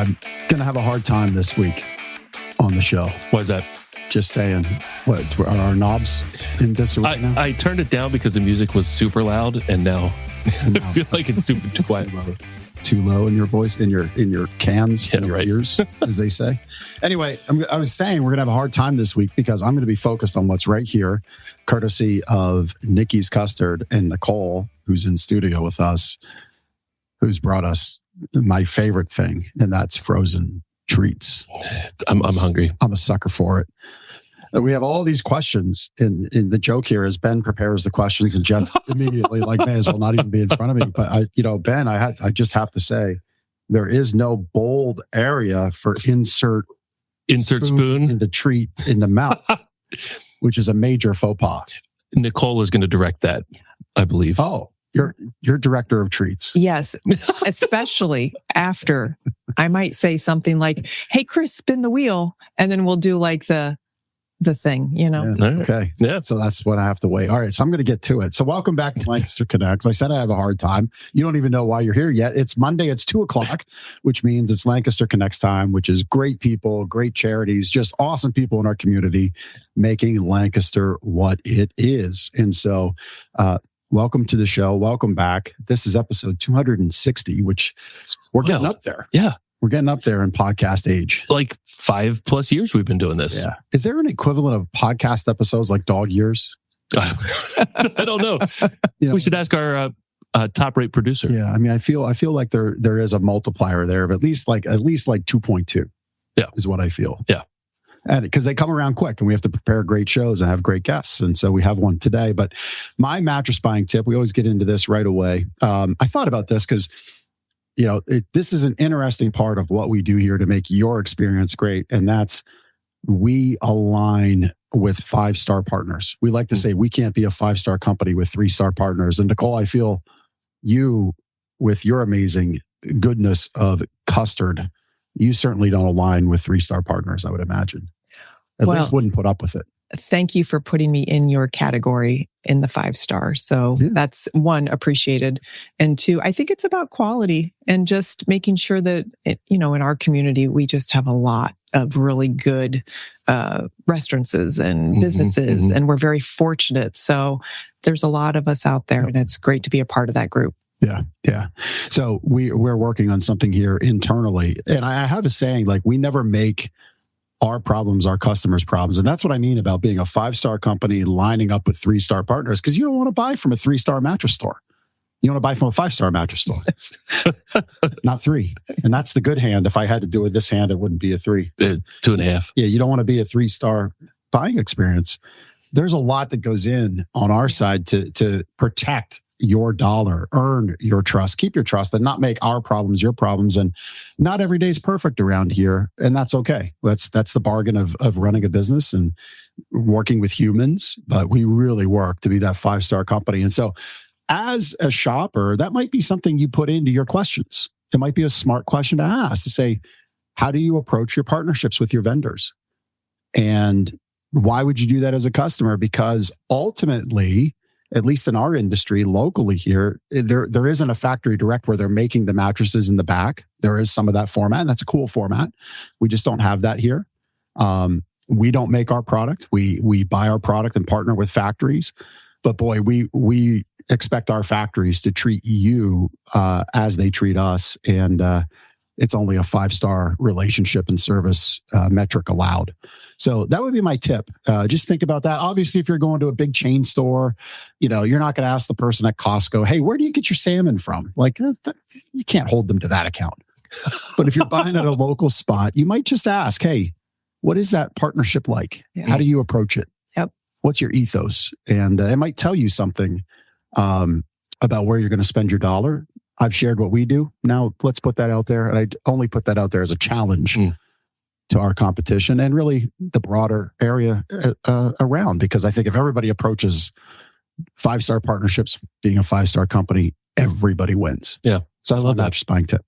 I'm going to have a hard time this week on the show. Why is that? Just saying. What, are our knobs in disarray now? I turned it down because the music was super loud, and now I feel like it's super quiet. Too low in your voice, in your cans, in your right. ears, as they say. Anyway, I was saying we're going to have a hard time this week because I'm going to be focused on what's right here, courtesy of Nikki's Custard and Nicole, who's in studio with us, who's brought us my favorite thing, and that's frozen treats. I'm hungry. I'm a sucker for it. We have all these questions, and the joke here is Ben prepares the questions, and Jeff immediately may as well not even be in front of me. But Ben, I just have to say, there is no bold area for insert spoon into treat in the mouth, which is a major faux pas. Nicole is going to direct that, I believe. Oh, you're director of treats. Yes, especially after I might say something like, "Hey, Chris, spin the wheel," and then we'll do like the thing, Yeah. Okay. Yeah. So that's what I have to wait. All right. So I'm going to get to it. So welcome back to Lancaster Connects. I said I have a hard time. You don't even know why you're here yet. It's Monday. It's 2:00, which means it's Lancaster Connects time, which is great people, great charities, just awesome people in our community making Lancaster what it is. And so, welcome to the show. Welcome back. This is episode 260, which we're getting up there. Yeah. We're getting up there in podcast age. Like 5+ years we've been doing this. Yeah. Is there an equivalent of podcast episodes like dog years? I don't know. We should ask our top rate producer. Yeah. I mean, I feel like there is a multiplier there of at least like 2.2. Yeah. Is what I feel. Yeah. And because they come around quick and we have to prepare great shows and have great guests. And so we have one today. But my mattress buying tip, we always get into this right away. I thought about this because this is an interesting part of what we do here to make your experience great. And that's we align with 5-star partners. We like to say we can't be a 5-star company with 3-star partners. And Nicole, I feel you, with your amazing goodness of Custard, you certainly don't align with 3-star partners, I would imagine. At least wouldn't put up with it. Thank you for putting me in your category in the 5-star. So that's one, appreciated. And two, I think it's about quality and just making sure that, in our community, we just have a lot of really good restaurants and businesses, and we're very fortunate. So there's a lot of us out there, and it's great to be a part of that group. Yeah. Yeah. So we're working on something here internally. And I have a saying, we never make our problems our customers' problems. And that's what I mean about being a 5-star company lining up with 3-star partners, because you don't want to buy from a 3-star mattress store. You want to buy from a 5-star mattress store, not 3. And that's the good hand. If I had to do it with this hand, it wouldn't be a 3. 2.5. Yeah. You don't want to be a 3-star buying experience. There's a lot that goes in on our side to protect your dollar, earn your trust, keep your trust, and not make our problems your problems. And not every day is perfect around here, and that's okay. That's the bargain of running a business and working with humans. But we really work to be that 5-star company. And so, as a shopper, that might be something you put into your questions. It might be a smart question to ask, to say, how do you approach your partnerships with your vendors? And why would you do that as a customer? Because ultimately, at least in our industry, locally here, there isn't a factory direct where they're making the mattresses in the back. There is some of that format, and that's a cool format. We just don't have that here. We don't make our product. We buy our product and partner with factories. But boy, we expect our factories to treat you as they treat us. And it's only a 5-star relationship and service metric allowed. So that would be my tip. Just think about that. Obviously, if you're going to a big chain store, you're not going to ask the person at Costco, hey, where do you get your salmon from? You can't hold them to that account. But if you're buying at a local spot, you might just ask, hey, what is that partnership like? Yeah. How do you approach it? Yep. What's your ethos? And it might tell you something about where you're going to spend your dollar. I've shared what we do. Now let's put that out there. And I only put that out there as a challenge to our competition and really the broader area around, because I think if everybody approaches 5-star partnerships, being a 5-star company, everybody wins. Yeah. So I love that. Just buying tip.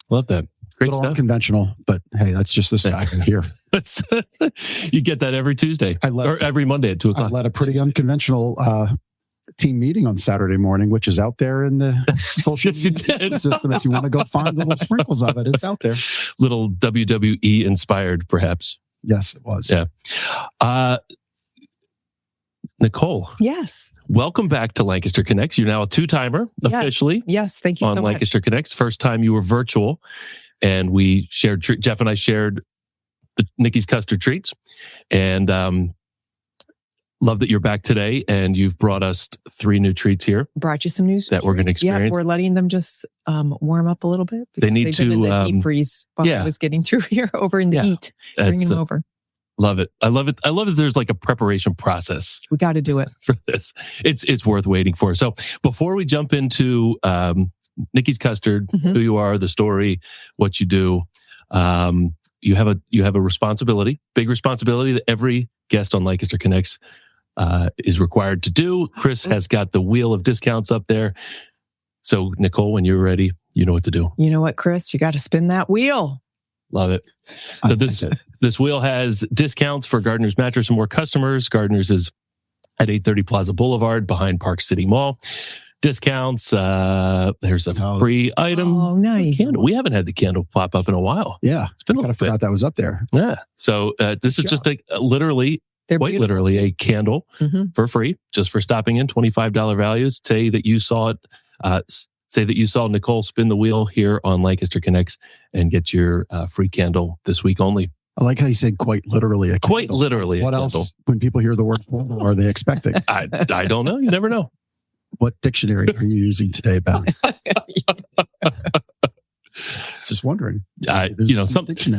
Love that. Great a little stuff. Unconventional, but hey, that's just this guy here. You get that every Tuesday or every Monday at 2:00. I led a pretty unconventional team meeting on Saturday morning, which is out there in the social yes, you did. system. If you want to go find little sprinkles of it, it's out there. little WWE inspired, perhaps. Yes, it was. Yeah. Nicole. Yes. Welcome back to Lancaster Connects. You're now a two-timer officially. Yes. Thank you on so much. Lancaster Connects. First time you were virtual, and we shared, Jeff and I shared the Nikki's Custard treats, and love that you're back today, and you've brought us 3 new treats here. Brought you some news that we're going to experience. Yeah, we're letting them just warm up a little bit. They need they've to been in the deep freeze while I was getting through here over in the heat. Bringing them over. Love it. I love it. I love that there's like a preparation process. We got to do it for this. It's worth waiting for. So before we jump into Nikki's Custard, who you are, the story, what you do, you have a responsibility, big responsibility that every guest on Lancaster Connects is required to do. Chris has got the wheel of discounts up there. So Nicole, when you're ready, you know what to do. You know what, Chris? You got to spin that wheel. Love it. So this wheel has discounts for Gardner's Mattress and more customers. Gardner's is at 830 Plaza Boulevard behind Park City Mall. Discounts. There's a free item. Oh, nice. Candle. We haven't had the candle pop up in a while. Yeah. It's been a little bit. I forgot that was up there. Yeah. So this is just literally a candle for free, just for stopping in. $25 values. Say that you saw it. Say that you saw Nicole spin the wheel here on Lancaster Connects and get your free candle this week only. I like how you said quite literally a candle. Quite literally. What else, when people hear the word candle, are they expecting? I don't know. You never know. What dictionary are you using today, Ben? Just wondering.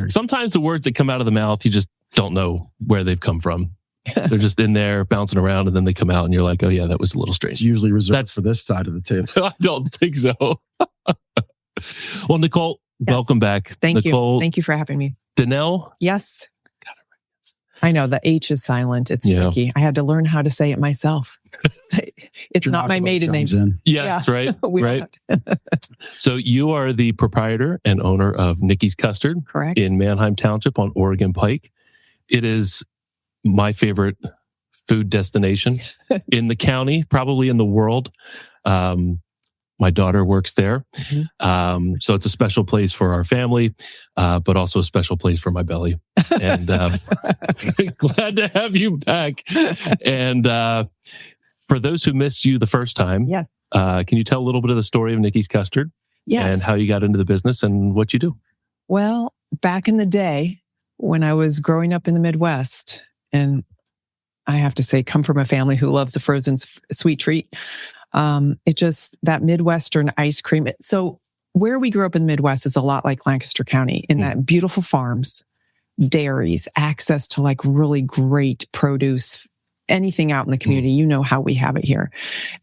Sometimes the words that come out of the mouth, you just don't know where they've come from. They're just in there bouncing around, and then they come out, and you're like, "Oh yeah, that was a little strange." It's usually reserved for this side of the table. I don't think so. Well, Nicole, welcome back. Thank Nicole, you. Thank you for having me. Dannehl. Yes. I know the H is silent. It's tricky. I had to learn how to say it myself. It's not my maiden name. Yes, right. Right. So you are the proprietor and owner of Nikki's Custard, correct, in Manheim Township on Oregon Pike. It is my favorite food destination in the county, probably in the world. My daughter works there. So it's a special place for our family, but also a special place for my belly. And glad to have you back. And for those who missed you the first time, yes, can you tell a little bit of the story of Nikki's Custard? Yes. And how you got into the business and what you do? Well, back in the day when I was growing up in the Midwest, and I have to say, come from a family who loves a frozen sweet treat. That Midwestern ice cream. So where we grew up in the Midwest is a lot like Lancaster County in that beautiful farms, dairies, access to like really great produce, anything out in the community. You know how we have it here.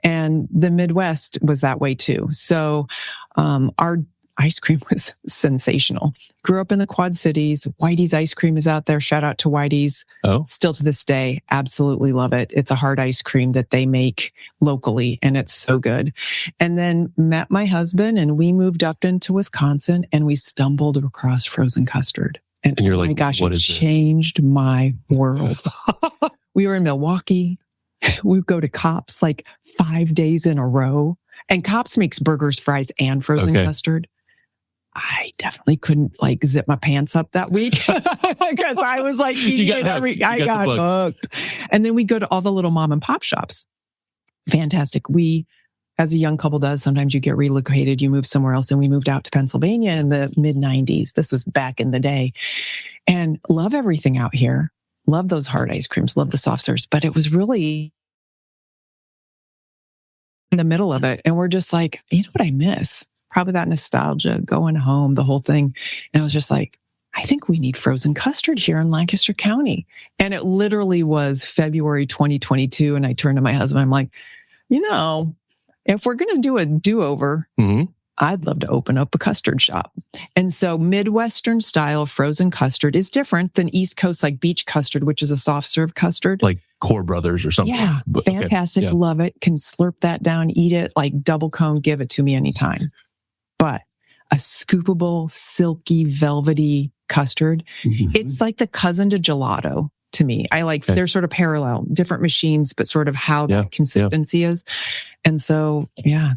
And the Midwest was that way too. So, our ice cream was sensational. Grew up in the Quad Cities. Whitey's ice cream is out there. Shout out to Whitey's. Oh. Still to this day, absolutely love it. It's a hard ice cream that they make locally, and it's so good. And then met my husband, and we moved up into Wisconsin, and we stumbled across frozen custard. And you're like, oh my gosh, what it is this? Changed my world. We were in Milwaukee. We go to Kopp's like 5 days in a row. And Kopp's makes burgers, fries, and frozen custard. I definitely couldn't like zip my pants up that week because I was like eating it I got hooked. And then we go to all the little mom and pop shops. Fantastic. We, as a young couple does, sometimes you get relocated, you move somewhere else. And we moved out to Pennsylvania in the mid 90s. This was back in the day, and love everything out here. Love those hard ice creams, love the soft serves, but it was really in the middle of it. And we're just like, you know what I miss? Probably that nostalgia, going home, the whole thing. And I was just like, I think we need frozen custard here in Lancaster County. And it literally was February 2022. And I turned to my husband. I'm like, if we're going to do a do-over, I'd love to open up a custard shop. And so Midwestern style frozen custard is different than East Coast, like beach custard, which is a soft serve custard. Like Core Brothers or something. Yeah. Fantastic. Okay. Love it. Can slurp that down, eat it like double cone, give it to me anytime. But a scoopable, silky, velvety custard, it's like the cousin to gelato to me. I like, they're sort of parallel, different machines, but sort of how that consistency is. And so,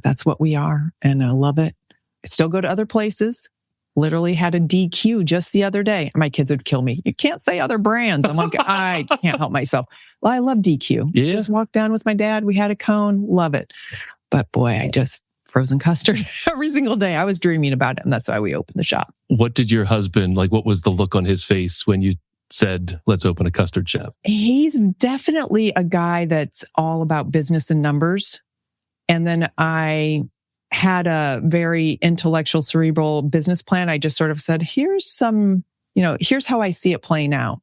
that's what we are. And I love it. I still go to other places. literally had a DQ just the other day. My kids would kill me. You can't say other brands. I'm like, I can't help myself. Well, I love DQ. Yeah. Just walked down with my dad. We had a cone. Love it. But boy, frozen custard every single day. I was dreaming about it. And that's why we opened the shop. What did your husband, what was the look on his face when you said, let's open a custard shop? He's definitely a guy that's all about business and numbers. And then I had a very intellectual, cerebral business plan. I just sort of said, here's how I see it playing out.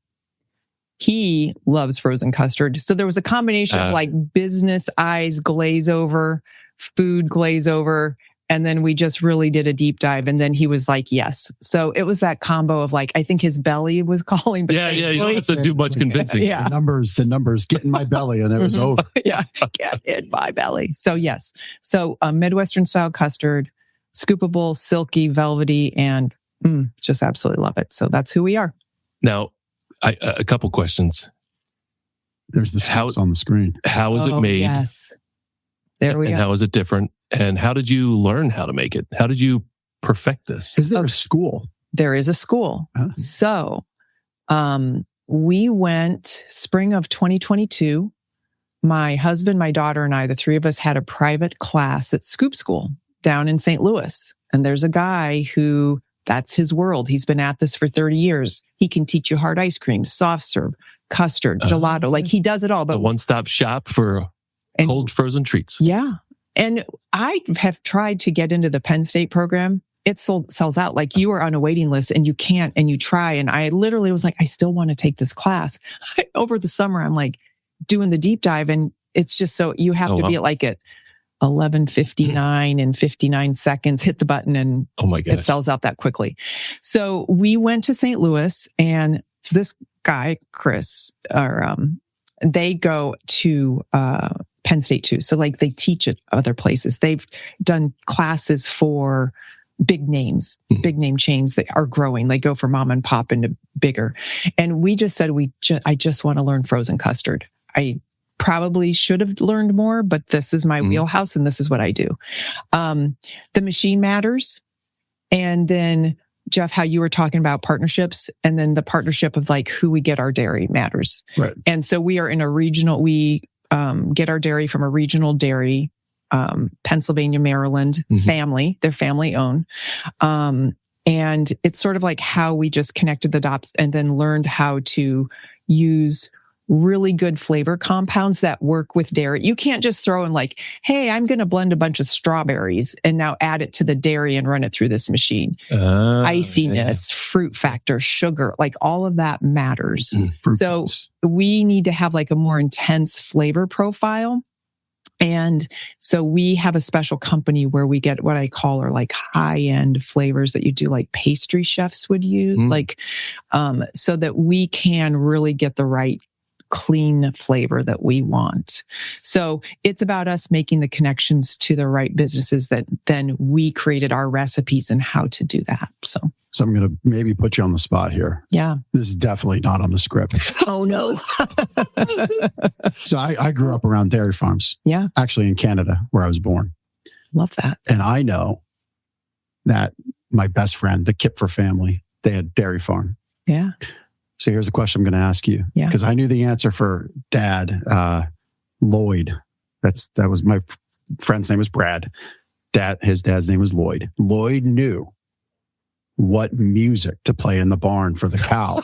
He loves frozen custard. So there was a combination of business eyes glaze over, food glaze over. And then we just really did a deep dive. And then he was like, yes. So it was that combo of I think his belly was calling. But you don't have to do much convincing. Yeah. The numbers get in my belly and it was over. Yeah, get in my belly. So yes. So Midwestern style custard, scoopable, silky, velvety, and just absolutely love it. So that's who we are. Now, a couple questions. There's the house on the screen. How is it made? Yes. There we go. How is it different? And how did you learn how to make it? How did you perfect this? Is there a school? There is a school. Huh? So we went spring of 2022. My husband, my daughter, and I, the three of us had a private class at Scoop School down in St. Louis. And there's a guy who, that's his world. He's been at this for 30 years. He can teach you hard ice cream, soft serve, custard, gelato. He does it all. But a one-stop shop for cold frozen treats. Yeah. And I have tried to get into the Penn State program. It sells out. You are on a waiting list and you can't, and you try. And I literally was like, I still want to take this class. Over the summer, I'm doing the deep dive, and it's just so you have to be at 11:59 and 59 seconds, hit the button, and oh my gosh, it sells out that quickly. So we went to St. Louis, and this guy, Chris, they go to Penn State too. So they teach at other places. They've done classes for big names, big name chains that are growing. They go from mom and pop into bigger. And we just said, I just want to learn frozen custard. I probably should have learned more, but this is my wheelhouse and this is what I do. The machine matters. And then Jeff, how you were talking about partnerships, and then the partnership of who we get our dairy matters. Right. And so we are in a regional, we get our dairy from a regional dairy, Pennsylvania, Maryland family. They're family owned. And it's sort of how we just connected the dots and then learned how to use really good flavor compounds that work with dairy. You can't just throw in hey, I'm going to blend a bunch of strawberries and now add it to the dairy and run it through this machine. Iciness, fruit factor, sugar, all of that matters. So we need to have a more intense flavor profile. And so we have a special company where we get what I call are high-end flavors that you do pastry chefs would use, so that we can really get the right clean flavor that we want. So it's about us making the connections to the right businesses that then we created our recipes and how to do that. So I'm going to maybe put you on the spot here. Yeah. This is definitely not on the script. Oh, no. So I grew up around dairy farms. Yeah. Actually in Canada, where I was born. Love that. And I know that my best friend, the Kipfer family, they had dairy farm. Yeah. So here's a question I'm going to ask you. Yeah. Because I knew the answer for Dad, Lloyd. That was my friend's name was Brad. His dad's name was Lloyd. Lloyd knew what music to play in the barn for the cows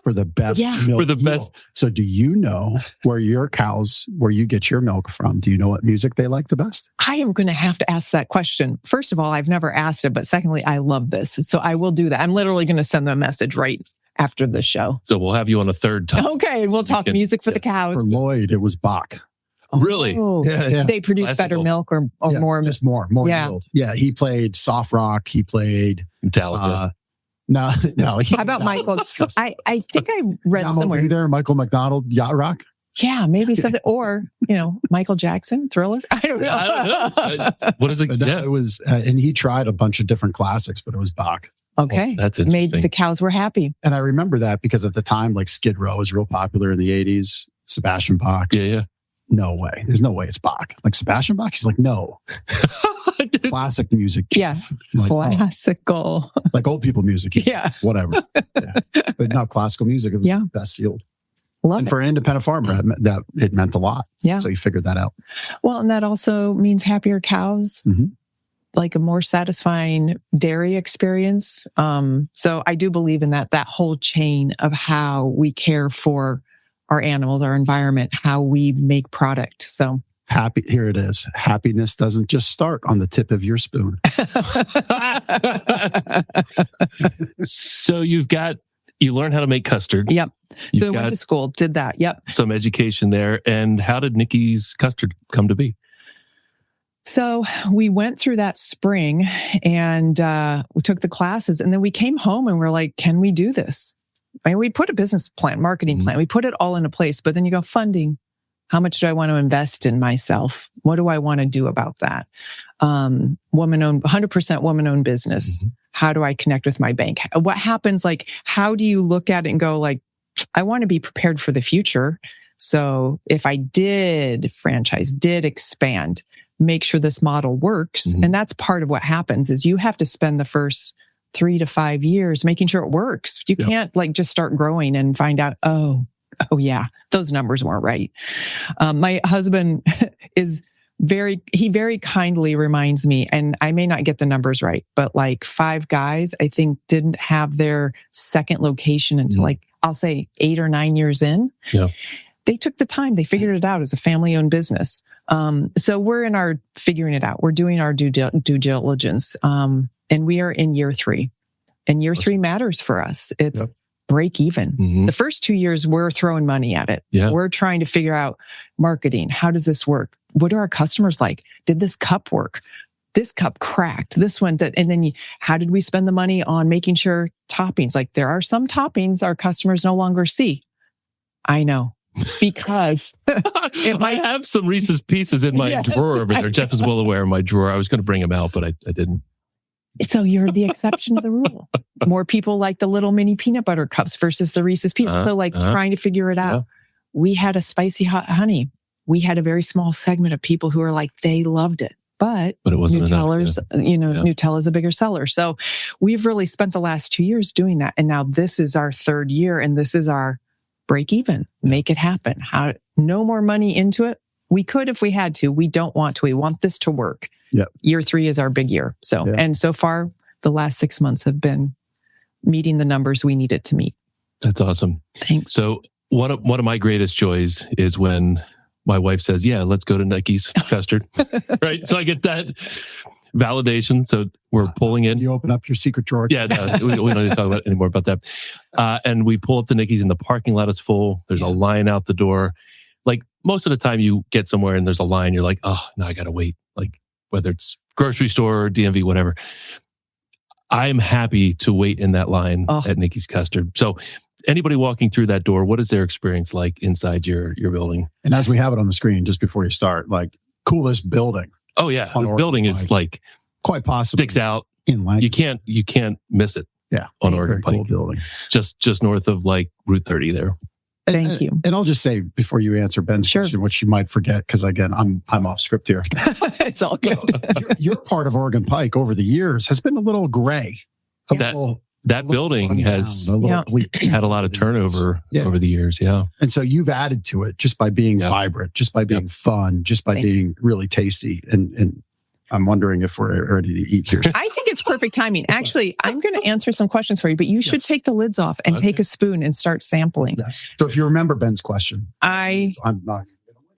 for the best milk. For the best. So do you know where you get your milk from? Do you know what music they like the best? I am going to have to ask that question. First of all, I've never asked it, but secondly, I love this. So I will do that. I'm literally going to send them a message right after the show. So we'll have you on a third time. Okay. And we'll talk music for the cows. For Lloyd, it was Bach. Really? Oh, Yeah. They produce Classical. better milk or more. Just more Yeah. yield. Yeah. He played soft rock. He played Metallica. no. How about Michael? I think I read somewhere. Either Michael McDonald, Yacht Rock. Yeah, maybe something, or Michael Jackson, Thriller. I don't know. I don't know. What is it? But it was, and he tried a bunch of different classics, but it was Bach. Okay, that's interesting. Made the cows were happy. And I remember that because at the time, Skid Row was real popular in the 80s. Sebastian Bach. Yeah. no way. There's no way it's Bach. Like Sebastian Bach, he's like, no. Classic music. Chief. Yeah. Like, Classical. like old people music. Yeah. Whatever. Yeah. But not classical music. It was the best field. Love and it. for an independent farmer, that it meant a lot. Yeah. So you figured that out. Well, and that also means happier cows, like a more satisfying dairy experience. So I do believe in that whole chain of how we care for our animals, our environment, how we make product. So here it is. Happiness doesn't just start on the tip of your spoon. So you learn how to make custard. Yep. So I went to school, did that. Yep. Some education there. And how did Nikki's Custard come to be? So we went through that spring and we took the classes, and then we came home and we're like, can we do this? I mean, we put a business plan, marketing plan. We put it all into place, but then you go, funding. How much do I want to invest in myself? What do I want to do about that? Woman-owned, 100% woman-owned business. How do I connect with my bank? What happens? Like, how do you look at it and go like, I want to be prepared for the future. So if I did franchise, did expand, make sure this model works. And that's part of what happens is you have to spend the first 3 to 5 years making sure it works. You can't like just start growing and find out, oh yeah, those numbers weren't right. My husband he very kindly reminds me, and I may not get the numbers right, but like 5 guys, I think, didn't have their second location until like, I'll say 8 or 9 years in. Yeah. They took the time. They figured it out as a family-owned business. So we're in our figuring it out. We're doing our due diligence. And we are in year 3. And year 3 matters for us. It's break even. The first 2 years, we're throwing money at it. Yeah. We're trying to figure out marketing. How does this work? What are our customers like? Did this cup work? This cup cracked. This one, and then how did we spend the money on making sure toppings? Like there are some toppings our customers no longer see. I know. Because I have some Reese's Pieces in my drawer over there. Jeff is well aware of my drawer. I was going to bring them out, but I didn't. So you're the exception to the rule. More people like the little mini peanut butter cups versus the Reese's Pieces. So trying to figure it out. Yeah. We had a spicy hot honey. We had a very small segment of people who are like, they loved it. But it wasn't Nutella's, enough. Nutella's a bigger seller. So we've really spent the last 2 years doing that. And now this is our 3rd year, and this is our break even, make it happen. No more money into it. We could if we had to. We don't want to. We want this to work. Yep. Year 3 is our big year. So, and so far, the last 6 months have been meeting the numbers we needed to meet. That's awesome. Thanks. So one of my greatest joys is when my wife says, yeah, let's go to Nikki's Custard. Right. So I get that validation. So we're pulling in. You open up your secret drawer. Yeah. No, we don't need to talk anymore about that. And we pull up to Nikki's, and the parking lot is full. There's a line out the door. Like most of the time you get somewhere and there's a line, you're like, oh, no, I got to wait. Like whether it's grocery store or DMV, whatever. I'm happy to wait in that line at Nikki's Custard. So anybody walking through that door, what is their experience like inside your building? And as we have it on the screen, just before you start, like coolest building. Oh yeah, the building is like quite possibly sticks out in Lancaster. You can't miss it. Yeah, on Oregon Pike, cool building, just north of like Route 30 there. Thank you. And I'll just say before you answer Ben's question, which you might forget, because again, I'm off script here. It's all good. your part of Oregon Pike over the years has been a little gray. That building has had a lot of turnover over the years. Yeah. And so you've added to it just by being vibrant, just by being fun, just by being really tasty. And I'm wondering if we're ready to eat here. I think it's perfect timing. Actually, I'm going to answer some questions for you, but you should take the lids off and take a spoon and start sampling. Yes. So if you remember Ben's question, I'm not.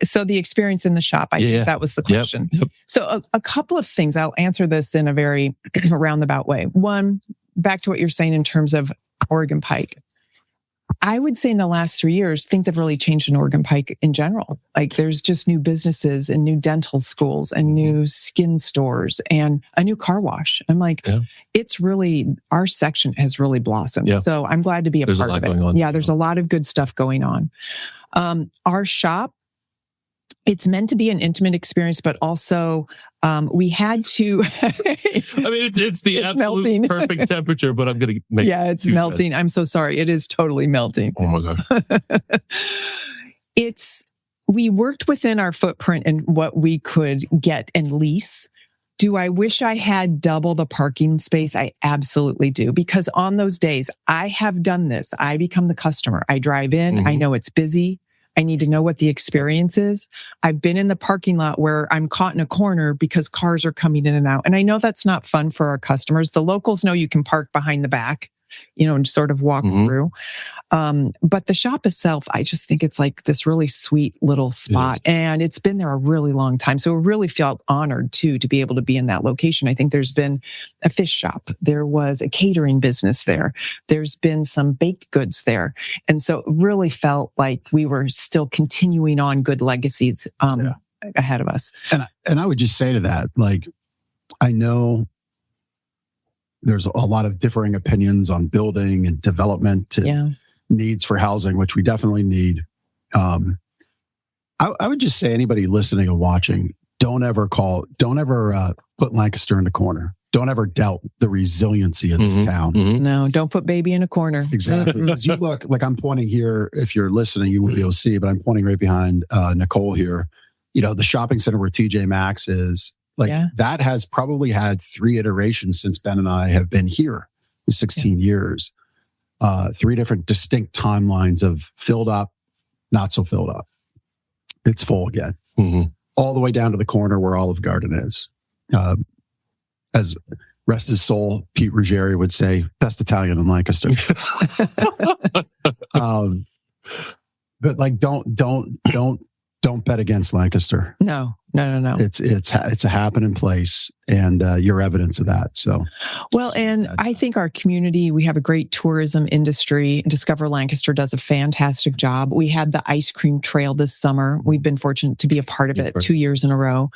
So the experience in the shop, I think that was the question. Yep. So a couple of things. I'll answer this in a very roundabout way. One, back to what you're saying in terms of Oregon Pike. I would say in the last 3 years, things have really changed in Oregon Pike in general. Like there's just new businesses and new dental schools and new skin stores and a new car wash. I'm like, it's really, our section has really blossomed. Yeah. So I'm glad to be a part of it. Going on. Yeah, there's a lot of good stuff going on. Our shop, it's meant to be an intimate experience, but also we had to. I mean, it's the absolute melting. Perfect temperature, but I'm going to make. Yeah, it's melting. I'm so sorry. It is totally melting. Oh my God. we worked within our footprint and what we could get and lease. Do I wish I had double the parking space? I absolutely do. Because on those days, I have done this. I become the customer. I drive in. I know it's busy. I need to know what the experience is. I've been in the parking lot where I'm caught in a corner because cars are coming in and out. And I know that's not fun for our customers. The locals know you can park behind the back, and sort of walk through. But the shop itself, I just think it's like this really sweet little spot. And it's been there a really long time. So we really felt honored too, to be able to be in that location. I think there's been a fish shop. There was a catering business there. There's been some baked goods there. And so it really felt like we were still continuing on good legacies ahead of us. And I would just say to that, like, I know there's a lot of differing opinions on building and development and needs for housing, which we definitely need. I would just say anybody listening and watching, don't ever put Lancaster in the corner. Don't ever doubt the resiliency of this town. No, don't put baby in a corner. Exactly. Because you look, like I'm pointing here, if you're listening, you won't be able to see, but I'm pointing right behind Nicole here. The shopping center where TJ Maxx is, that has probably had 3 iterations since Ben and I have been here in 16 years. 3 different distinct timelines of filled up, not so filled up. It's full again. All the way down to the corner where Olive Garden is. As rest his soul, Pete Ruggieri would say, best Italian in Lancaster. But like, don't bet against Lancaster. No. It's a happening place, and you're evidence of that. So, well, and I think our community, we have a great tourism industry. Discover Lancaster does a fantastic job. We had the ice cream trail this summer. We've been fortunate to be a part of it 2 years in a row.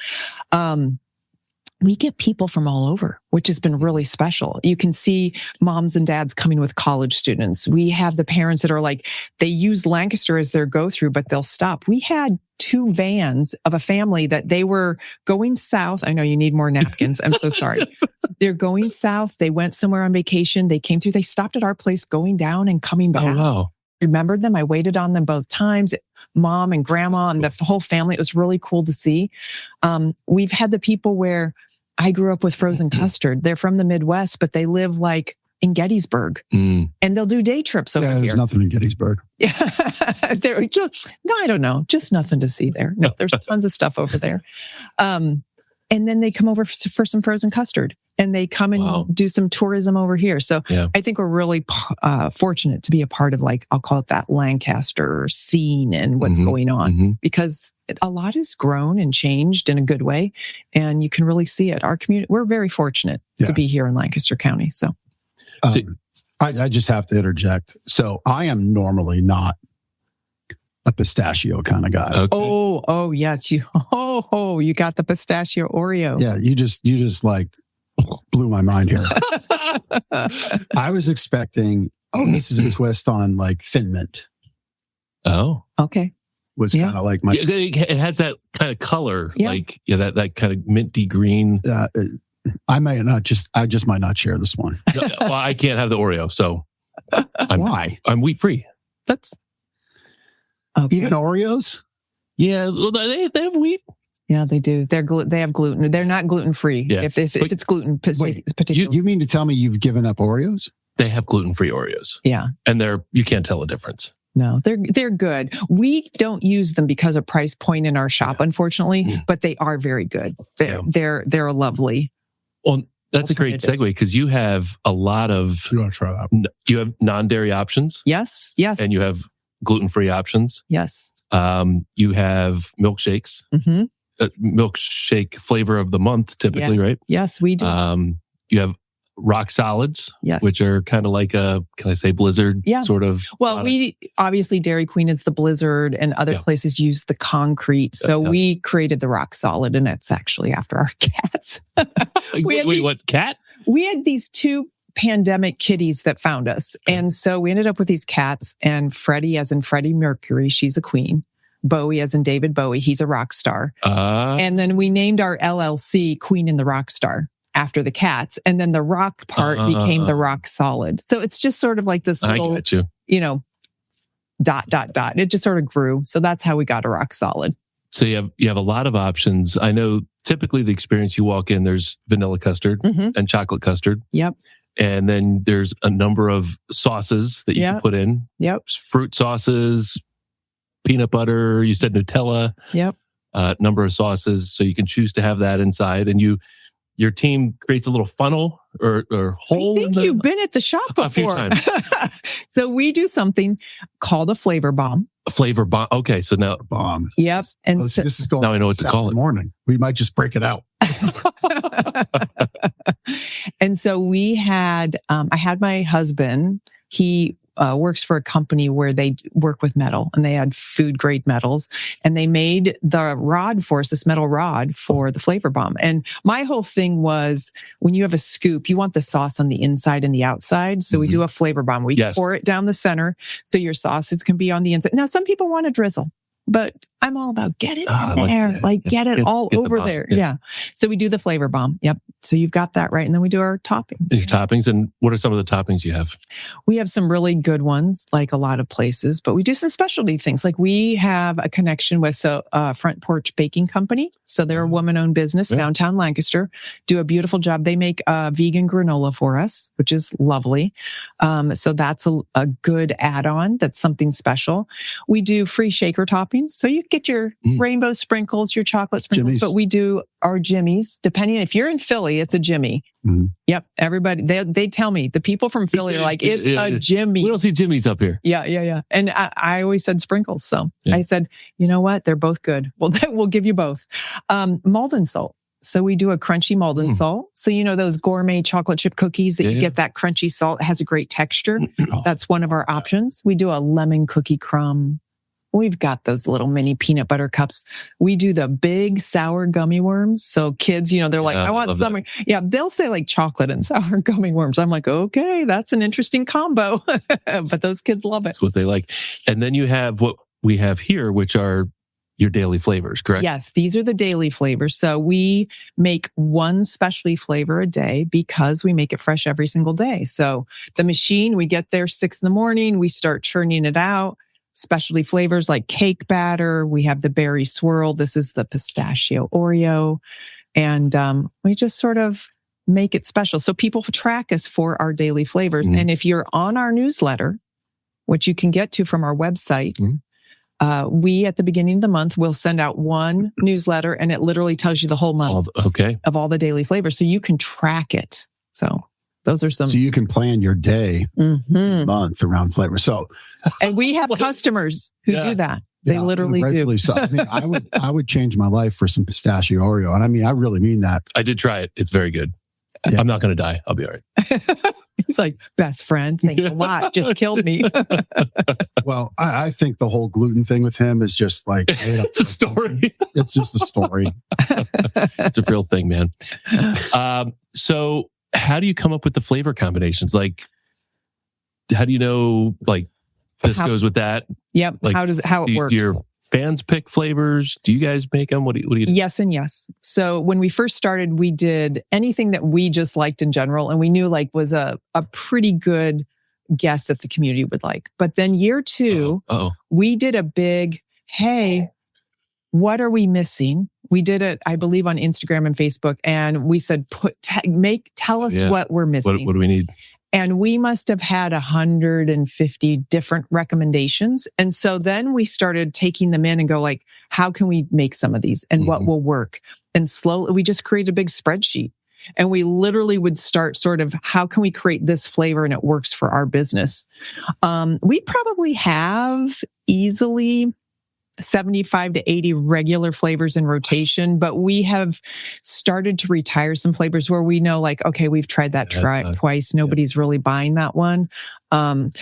We get people from all over, which has been really special. You can see moms and dads coming with college students. We have the parents that are like, they use Lancaster as their go-through, but they'll stop. We had 2 vans of a family that they were going south. I know you need more napkins. I'm so sorry. They're going south. They went somewhere on vacation. They came through. They stopped at our place going down and coming back. Oh, wow. Remembered them. I waited on them both times. Mom and grandma and the whole family. It was really cool to see. We've had the people where I grew up with frozen custard. They're from the Midwest, but they live like in Gettysburg, and they'll do day trips over here. There's nothing in Gettysburg. They're just, no, I don't know. Just nothing to see there. No, there's tons of stuff over there. And then they come over for some frozen custard, and they come and do some tourism over here. So I think we're really fortunate to be a part of, like, I'll call it that Lancaster scene and what's going on, because a lot has grown and changed in a good way, and you can really see it. Our community, we're very fortunate to be here in Lancaster County. So I just have to interject. So I am normally not a pistachio kind of guy. Okay. Oh, yes. You got the pistachio Oreo. Yeah. You just like blew my mind here. I was expecting, this is a twist on like Thin Mint. Oh, okay. Was kind of like my. It has that kind of color, like that kind of minty green. I just might not share this one. Well, I can't have the Oreo, so why? I'm wheat free. That's even Oreos. Yeah, well, they have wheat. Yeah, they do. They have gluten. They're not gluten free. Yeah. If it's gluten, particularly. You mean to tell me you've given up Oreos? They have gluten free Oreos. Yeah, and you can't tell the difference. No, they're good. We don't use them because of price point in our shop, unfortunately, but they are very good. They're lovely. Well, that's a great segue, because you have a lot of. You want to try that? You have non-dairy options. Yes, and you have gluten-free options. Yes. You have milkshakes. Milkshake flavor of the month, typically, right? Yes, we do. You have rock solids, yes, which are kind of like a, can I say, Blizzard sort of. Well, product. We obviously Dairy Queen is the Blizzard, and other places use the concrete. So we created the rock solid, and it's actually after our cats. What cat? We had these 2 pandemic kitties that found us, and so we ended up with these cats. And Freddie, as in Freddie Mercury, she's a queen. Bowie, as in David Bowie, he's a rock star. And then we named our LLC Queen and the Rock Star after the cats, and then the rock part became the rock solid. So it's just sort of like this little, It just sort of grew. So that's how we got to Rock Solid. So you have a lot of options. I know typically the experience you walk in, there's vanilla custard and chocolate custard. Yep. And then there's a number of sauces that you can put in. Yep. Fruit sauces, peanut butter, you said Nutella. Yep. Number of sauces. So you can choose to have that inside. And your team creates a little funnel or hole. I think you've been at the shop before. A few times. So we do something called a flavor bomb. A flavor bomb. Okay, so now Bomb. Yep. And So this is going. now I know what to call it. Morning. We might just break it out. and so we had, I had my husband, he works for a company where they work with metal and they had food grade metals and they made the rod for us, this metal rod for the flavor bomb. And my whole thing was when you have a scoop, you want the sauce on the inside and the outside. So we do a flavor bomb. We pour it down the center so your sauces can be on the inside. Now, some people want to drizzle, but I'm all about get it in there, get it all over bomb. there. Yeah. So we do the flavor bomb. Yep. So you've got that right. And then we do our toppings. Your toppings. And what are some of the toppings you have? We have some really good ones, like a lot of places, but we do some specialty things. Like we have a connection with Front Porch Baking Company. So they're a woman-owned business, downtown Lancaster, do a beautiful job. They make vegan granola for us, which is lovely. So that's a good add-on. That's something special. We do free shaker toppings. So you get your rainbow sprinkles, your chocolate sprinkles, but we do our jimmies. Depending if you're in Philly, it's a jimmy. Yep. Everybody, they tell me, the people from Philly are like, it's a jimmy. We don't see jimmies up here. Yeah. And I always said sprinkles. So I said, you know what? They're both good. We'll give you both. Malden salt. So we do a crunchy Malden salt. So you know those gourmet chocolate chip cookies that you get that crunchy salt. It has a great texture. That's one of our options. We do a lemon cookie crumb. We've got those little mini peanut butter cups. We do the big sour gummy worms. So kids, you know, they're like, I want some. That. Yeah, they'll say like chocolate and sour gummy worms. I'm like, okay, that's an interesting combo. But those kids love it. That's what they like. And then you have what we have here, which are your daily flavors, correct? Yes, these are the daily flavors. So we make one specialty flavor a day because we make it fresh every single day. So the machine, we get there 6 a.m. We start churning it out. Specialty flavors like cake batter. We have the berry swirl. This is the pistachio Oreo. And we just sort of make it special. So people track us for our daily flavors. And if you're on our newsletter, which you can get to from our website, we, at the beginning of the month, will send out one newsletter and it literally tells you the whole month of all the daily flavors. So you can track it. So those are some. So you can plan your day, month around flavor. So, and we have customers who do that. They literally do. So, I mean, I would change my life for some pistachio Oreo. And I mean, I really mean that. I did try it. It's very good. Yeah. I'm not going to die. I'll be all right. He's like, best friend. Thanks a lot. Just killed me. Well, I think the whole gluten thing with him is just like, it's a story. It's just a story. It's a real thing, man. So how do you come up with the flavor combinations? Like, how do you know, like, this goes with that? Yep. Like, how it works? Do your fans pick flavors? Do you guys make them? What do you do? Yes and yes. So when we first started, we did anything that we just liked in general. And we knew like was a pretty good guess that the community would like. But then year 2, we did a big, hey, what are we missing? We did it, I believe, on Instagram and Facebook. And we said, tell us what we're missing. What do we need? And we must have had 150 different recommendations. And so then we started taking them in and go like, how can we make some of these and what will work? And slowly, we just created a big spreadsheet. And we literally would start sort of, how can we create this flavor and it works for our business? We probably have easily 75 to 80 regular flavors in rotation, but we have started to retire some flavors where we know like, okay, we've tried that twice. Nobody's really buying that one.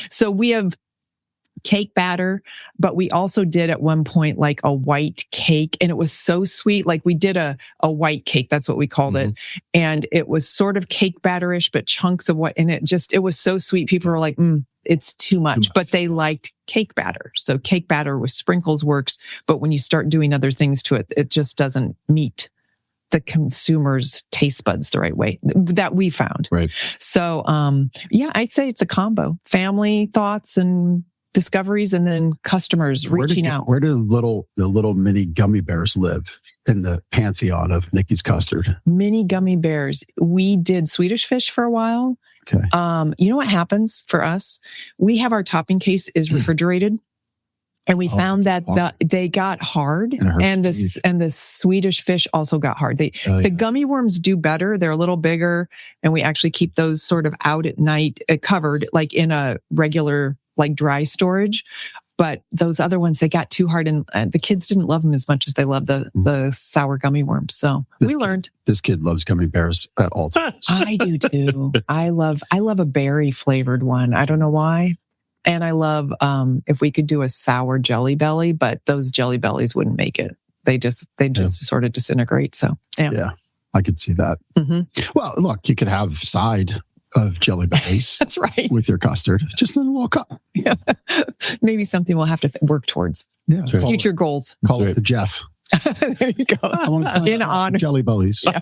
So we have cake batter, but we also did at one point like a white cake and it was so sweet. Like we did a white cake. That's what we called it. And it was sort of cake batterish, but chunks of what, and it was so sweet. People were like, it's too much, but they liked cake batter. So cake batter with sprinkles works. But when you start doing other things to it, it just doesn't meet the consumer's taste buds the right way that we found. Right. So, I'd say it's a combo, family thoughts and discoveries and then customers reaching out. Where do the little mini gummy bears live in the pantheon of Nikki's Custard? Mini gummy bears. We did Swedish fish for a while. Okay. You know what happens for us? We have our topping case is refrigerated. And we found that they got hard, and the Swedish fish also got hard. The gummy worms do better; they're a little bigger, and we actually keep those sort of out at night, covered like in a regular like dry storage. But those other ones, they got too hard, and the kids didn't love them as much as they love the sour gummy worms. So we learned. This kid loves gummy bears at all times. I do too. I love a berry flavored one. I don't know why. And I love if we could do a sour Jelly Belly, but those Jelly Bellies wouldn't make it. They just sort of disintegrate. So yeah, I could see that. Mm-hmm. Well, look, you could have side of Jelly Bellies. That's right. With your custard, just in a little cup. Yeah. Maybe something we'll have to work towards. Yeah, right. Future goals. Call it the Jeff. There you go. I want to in honor Jelly Bellies. Yeah.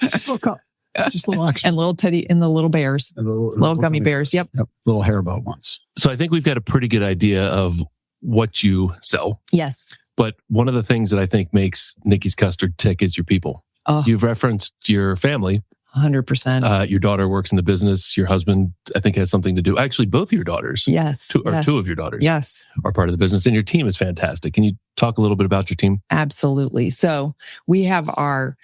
Just a little cup. Just a little extra. And little Teddy and the little bears. Little gummy bears. Yep. Little hairbow ones. So I think we've got a pretty good idea of what you sell. Yes. But one of the things that I think makes Nikki's Custard tick is your people. Oh. You've referenced your family. 100%. Your daughter works in the business. Your husband, I think, has something to do. Actually, both of your daughters. Yes. Two of your daughters. Yes. Are part of the business. And your team is fantastic. Can you talk a little bit about your team? Absolutely. So we have our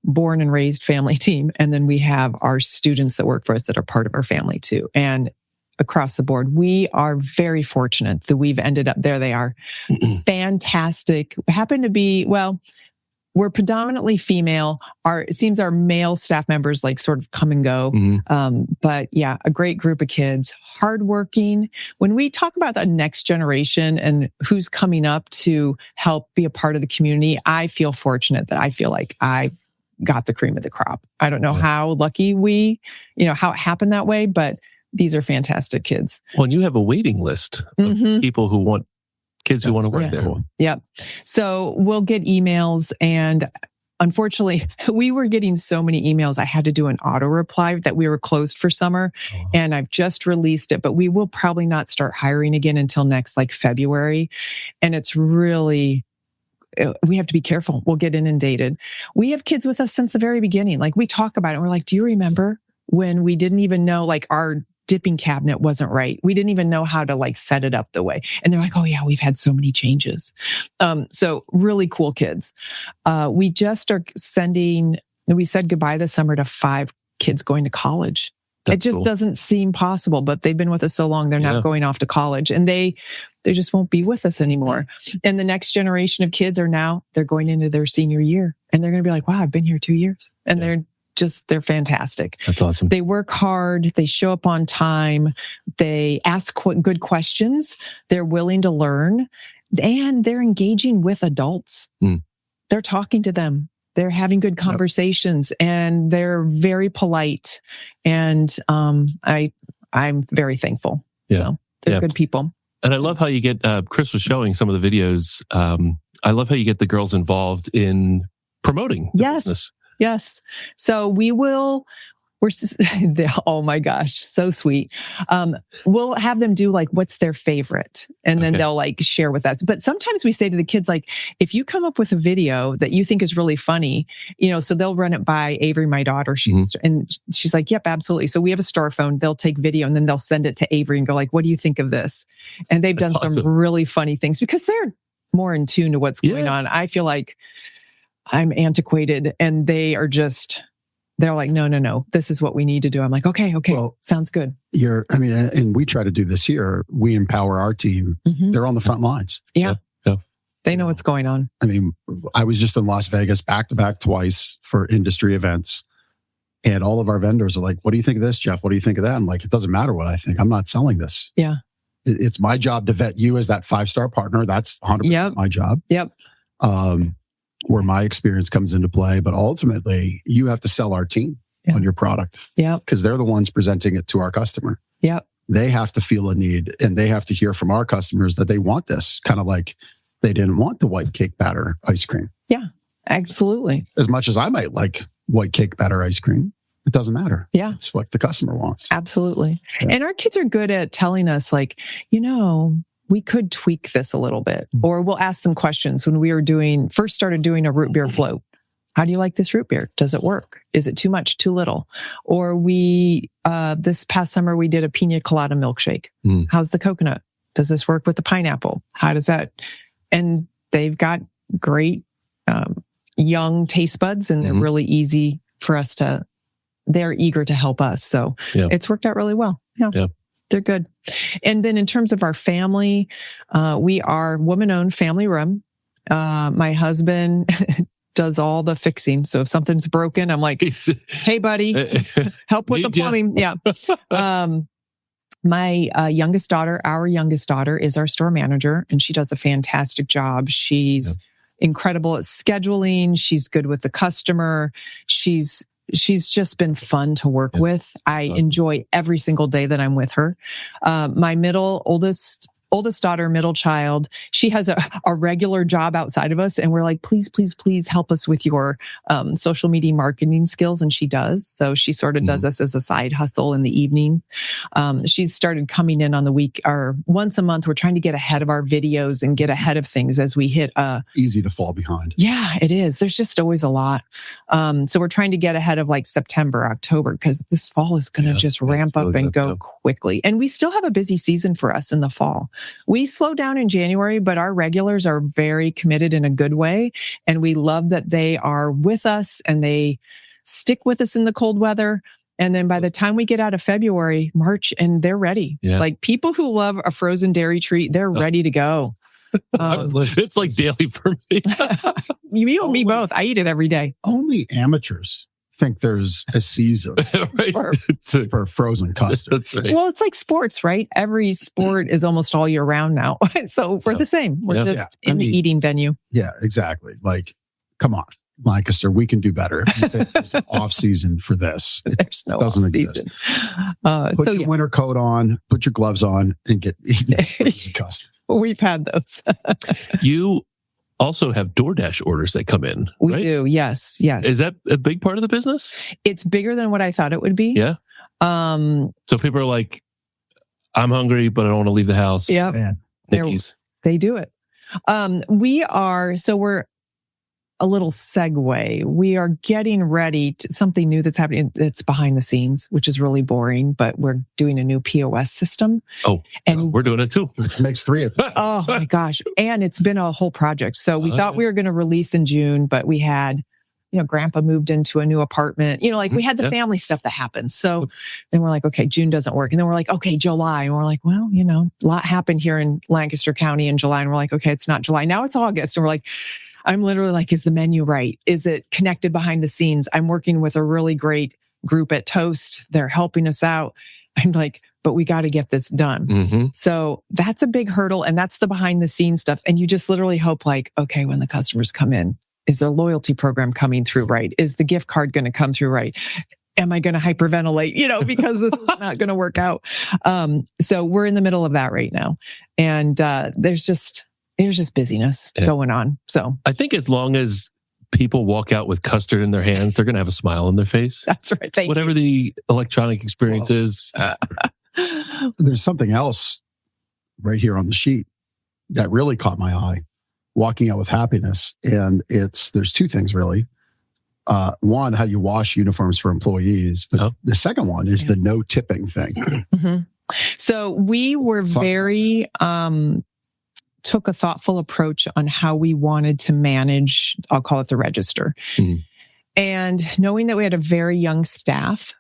born and raised family team. And then we have our students that work for us that are part of our family too. And across the board, we are very fortunate that we've ended up there. They are fantastic. Happen to be, well, we're predominantly female. It seems our male staff members like sort of come and go. Mm-hmm. But yeah, a great group of kids, hardworking. When we talk about the next generation and who's coming up to help be a part of the community, I feel fortunate that I feel like I got the cream of the crop. I don't know how lucky how it happened that way, but these are fantastic kids. Well, and you have a waiting list of people who want kids who want to work there. Cool. Yep. So we'll get emails, and unfortunately, we were getting so many emails. I had to do an auto reply that we were closed for summer, and I've just released it, but we will probably not start hiring again until next February. And it's really, we have to be careful. We'll get inundated. We have kids with us since the very beginning. Like we talk about it. And we're like, do you remember when we didn't even know our dipping cabinet wasn't right? We didn't even know how to set it up the way. And they're like, oh yeah, we've had so many changes. So really cool kids. We just are we said goodbye this summer to 5 kids going to college. It just doesn't seem possible, but they've been with us so long, they're not going off to college, and they just won't be with us anymore. And the next generation of kids they're going into their senior year, and they're going to be like, wow, I've been here 2 years. And they're fantastic. That's awesome. They work hard. They show up on time. They ask good questions. They're willing to learn, and they're engaging with adults. They're talking to them. They're having good conversations, and they're very polite. And I'm very thankful. Yeah. So they're good people. And I love how you get, Chris was showing some of the videos. I love how you get the girls involved in promoting the business. Yes. So oh my gosh, so sweet. We'll have them do what's their favorite, and then they'll share with us. But sometimes we say to the kids, if you come up with a video that you think is really funny, so they'll run it by Avery, my daughter. And she's like, yep, absolutely. So we have a store phone. They'll take video and then they'll send it to Avery and go what do you think of this? And they've done some really funny things because they're more in tune to what's going on. I feel like I'm antiquated, and they're like, no, this is what we need to do. I'm like, okay, well, sounds good. And we try to do this here. We empower our team. They're on the front lines. Yeah. They know what's going on. I was just in Las Vegas back-to-back twice for industry events. And all of our vendors are like, what do you think of this, Jeff? What do you think of that? I'm like, it doesn't matter what I think. I'm not selling this. Yeah. It's my job to vet you as that 5-star partner. That's 100% my job. Yep. Where my experience comes into play. But ultimately, you have to sell our team on your product. Yeah. Because they're the ones presenting it to our customer. Yep. They have to feel a need, and they have to hear from our customers that they want this, kind of like they didn't want the white cake batter ice cream. Yeah, absolutely. As much as I might like white cake batter ice cream, It doesn't matter. Yeah. It's what the customer wants. Absolutely. Yeah. And our kids are good at telling us, like, we could tweak this a little bit, or we'll ask them questions. When we were first started doing a root beer float, how do you like this root beer? Does it work? Is it too much, too little? Or this past summer, we did a pina colada milkshake. How's the coconut? Does this work with the pineapple? How does that? And they've got great young taste buds, and they're really easy for us they're eager to help us. So it's worked out really well. Yeah. They're good. And then in terms of our family, we are woman-owned, family-run. My husband does all the fixing. So if something's broken, I'm like, hey, buddy, help with the plumbing. Yeah. Our youngest daughter is our store manager, and she does a fantastic job. She's incredible at scheduling. She's good with the customer. She's just been fun to work with. I enjoy every single day that I'm with her. My oldest daughter, middle child, she has a regular job outside of us. And we're like, please, please, please help us with your social media marketing skills. And she does. So she sort of does this as a side hustle in the evening. She's started coming in on the week or once a month. We're trying to get ahead of our videos and get ahead of things as we hit. Easy to fall behind. Yeah, it is. There's just always a lot. So we're trying to get ahead of like September, October, because this fall is going to just ramp up and go quickly. And we still have a busy season for us in the fall. We slow down in January, but our regulars are very committed in a good way. And we love that they are with us and they stick with us in the cold weather. And then by the time we get out of February, March, and they're ready. Yeah. Like people who love a frozen dairy treat, they're ready to go. It's like daily for me. You and me both. I eat it every day. Only amateurs think there's a season for frozen custard. That's right. Well, it's like sports, right? Every sport is almost all year round now. So we're the same. We're just in the eating venue. Yeah, exactly. Like, come on, Lancaster, we can do better. There's an off season for this. There's no off season. Put your winter coat on, put your gloves on, and get eating frozen custard. We've had those. You also have DoorDash orders that come in. We right? do. Yes. Is that a big part of the business? It's bigger than what I thought it would be. Yeah. So people are like, I'm hungry, but I don't want to leave the house. Yeah. Nikki's. They do it. We're a little segue. We are getting ready to something new that's happening. It's behind the scenes, which is really boring, but we're doing a new POS system. Oh, and we're doing it too. It makes three of them. Oh my gosh. And it's been a whole project. So we thought we were going to release in June, but we had, grandpa moved into a new apartment, we had the family stuff that happened. So then we're like, okay, June doesn't work. And then we're like, okay, July. And we're like, well, a lot happened here in Lancaster County in July. And we're like, okay, it's not July. Now it's August. And we're like, I'm literally like, is the menu right? Is it connected behind the scenes? I'm working with a really great group at Toast. They're helping us out. I'm like, but we got to get this done. Mm-hmm. So that's a big hurdle. And that's the behind the scenes stuff. And you just literally hope like, okay, when the customers come in, is their loyalty program coming through right? Is the gift card going to come through right? Am I going to hyperventilate, because this is not going to work out. So we're in the middle of that right now. And there's just busyness going on. So I think as long as people walk out with custard in their hands, they're going to have a smile on their face. That's right. Whatever the electronic experience is. There's something else right here on the sheet that really caught my eye. Walking out with happiness. And there's two things really. One, how you wash uniforms for employees. But the second one is the no tipping thing. Mm-hmm. So we were took a thoughtful approach on how we wanted to manage, I'll call it the register. Mm-hmm. And knowing that we had a very young staff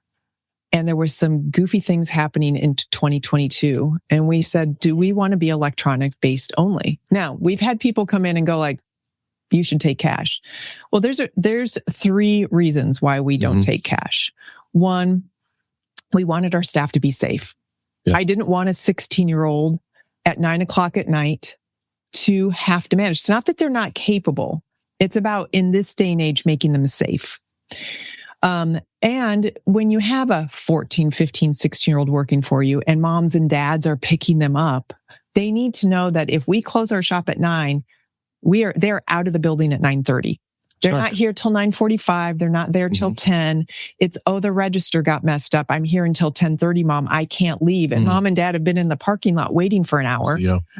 and there were some goofy things happening in 2022. And we said, do we want to be electronic based only? Now, we've had people come in and go like, you should take cash. Well, there's three reasons why we don't take cash. One, we wanted our staff to be safe. Yeah. I didn't want a 16-year-old at 9:00 at night to have to manage. It's not that they're not capable. It's about, in this day and age, making them safe. And when you have a 14, 15, 16-year-old working for you and moms and dads are picking them up, they need to know that if we close our shop at 9, they're out of the building at 9:30. They're not here till 9:45. They're not there till 10. It's, the register got messed up. I'm here until 10:30, Mom. I can't leave. And Mom and Dad have been in the parking lot waiting for an hour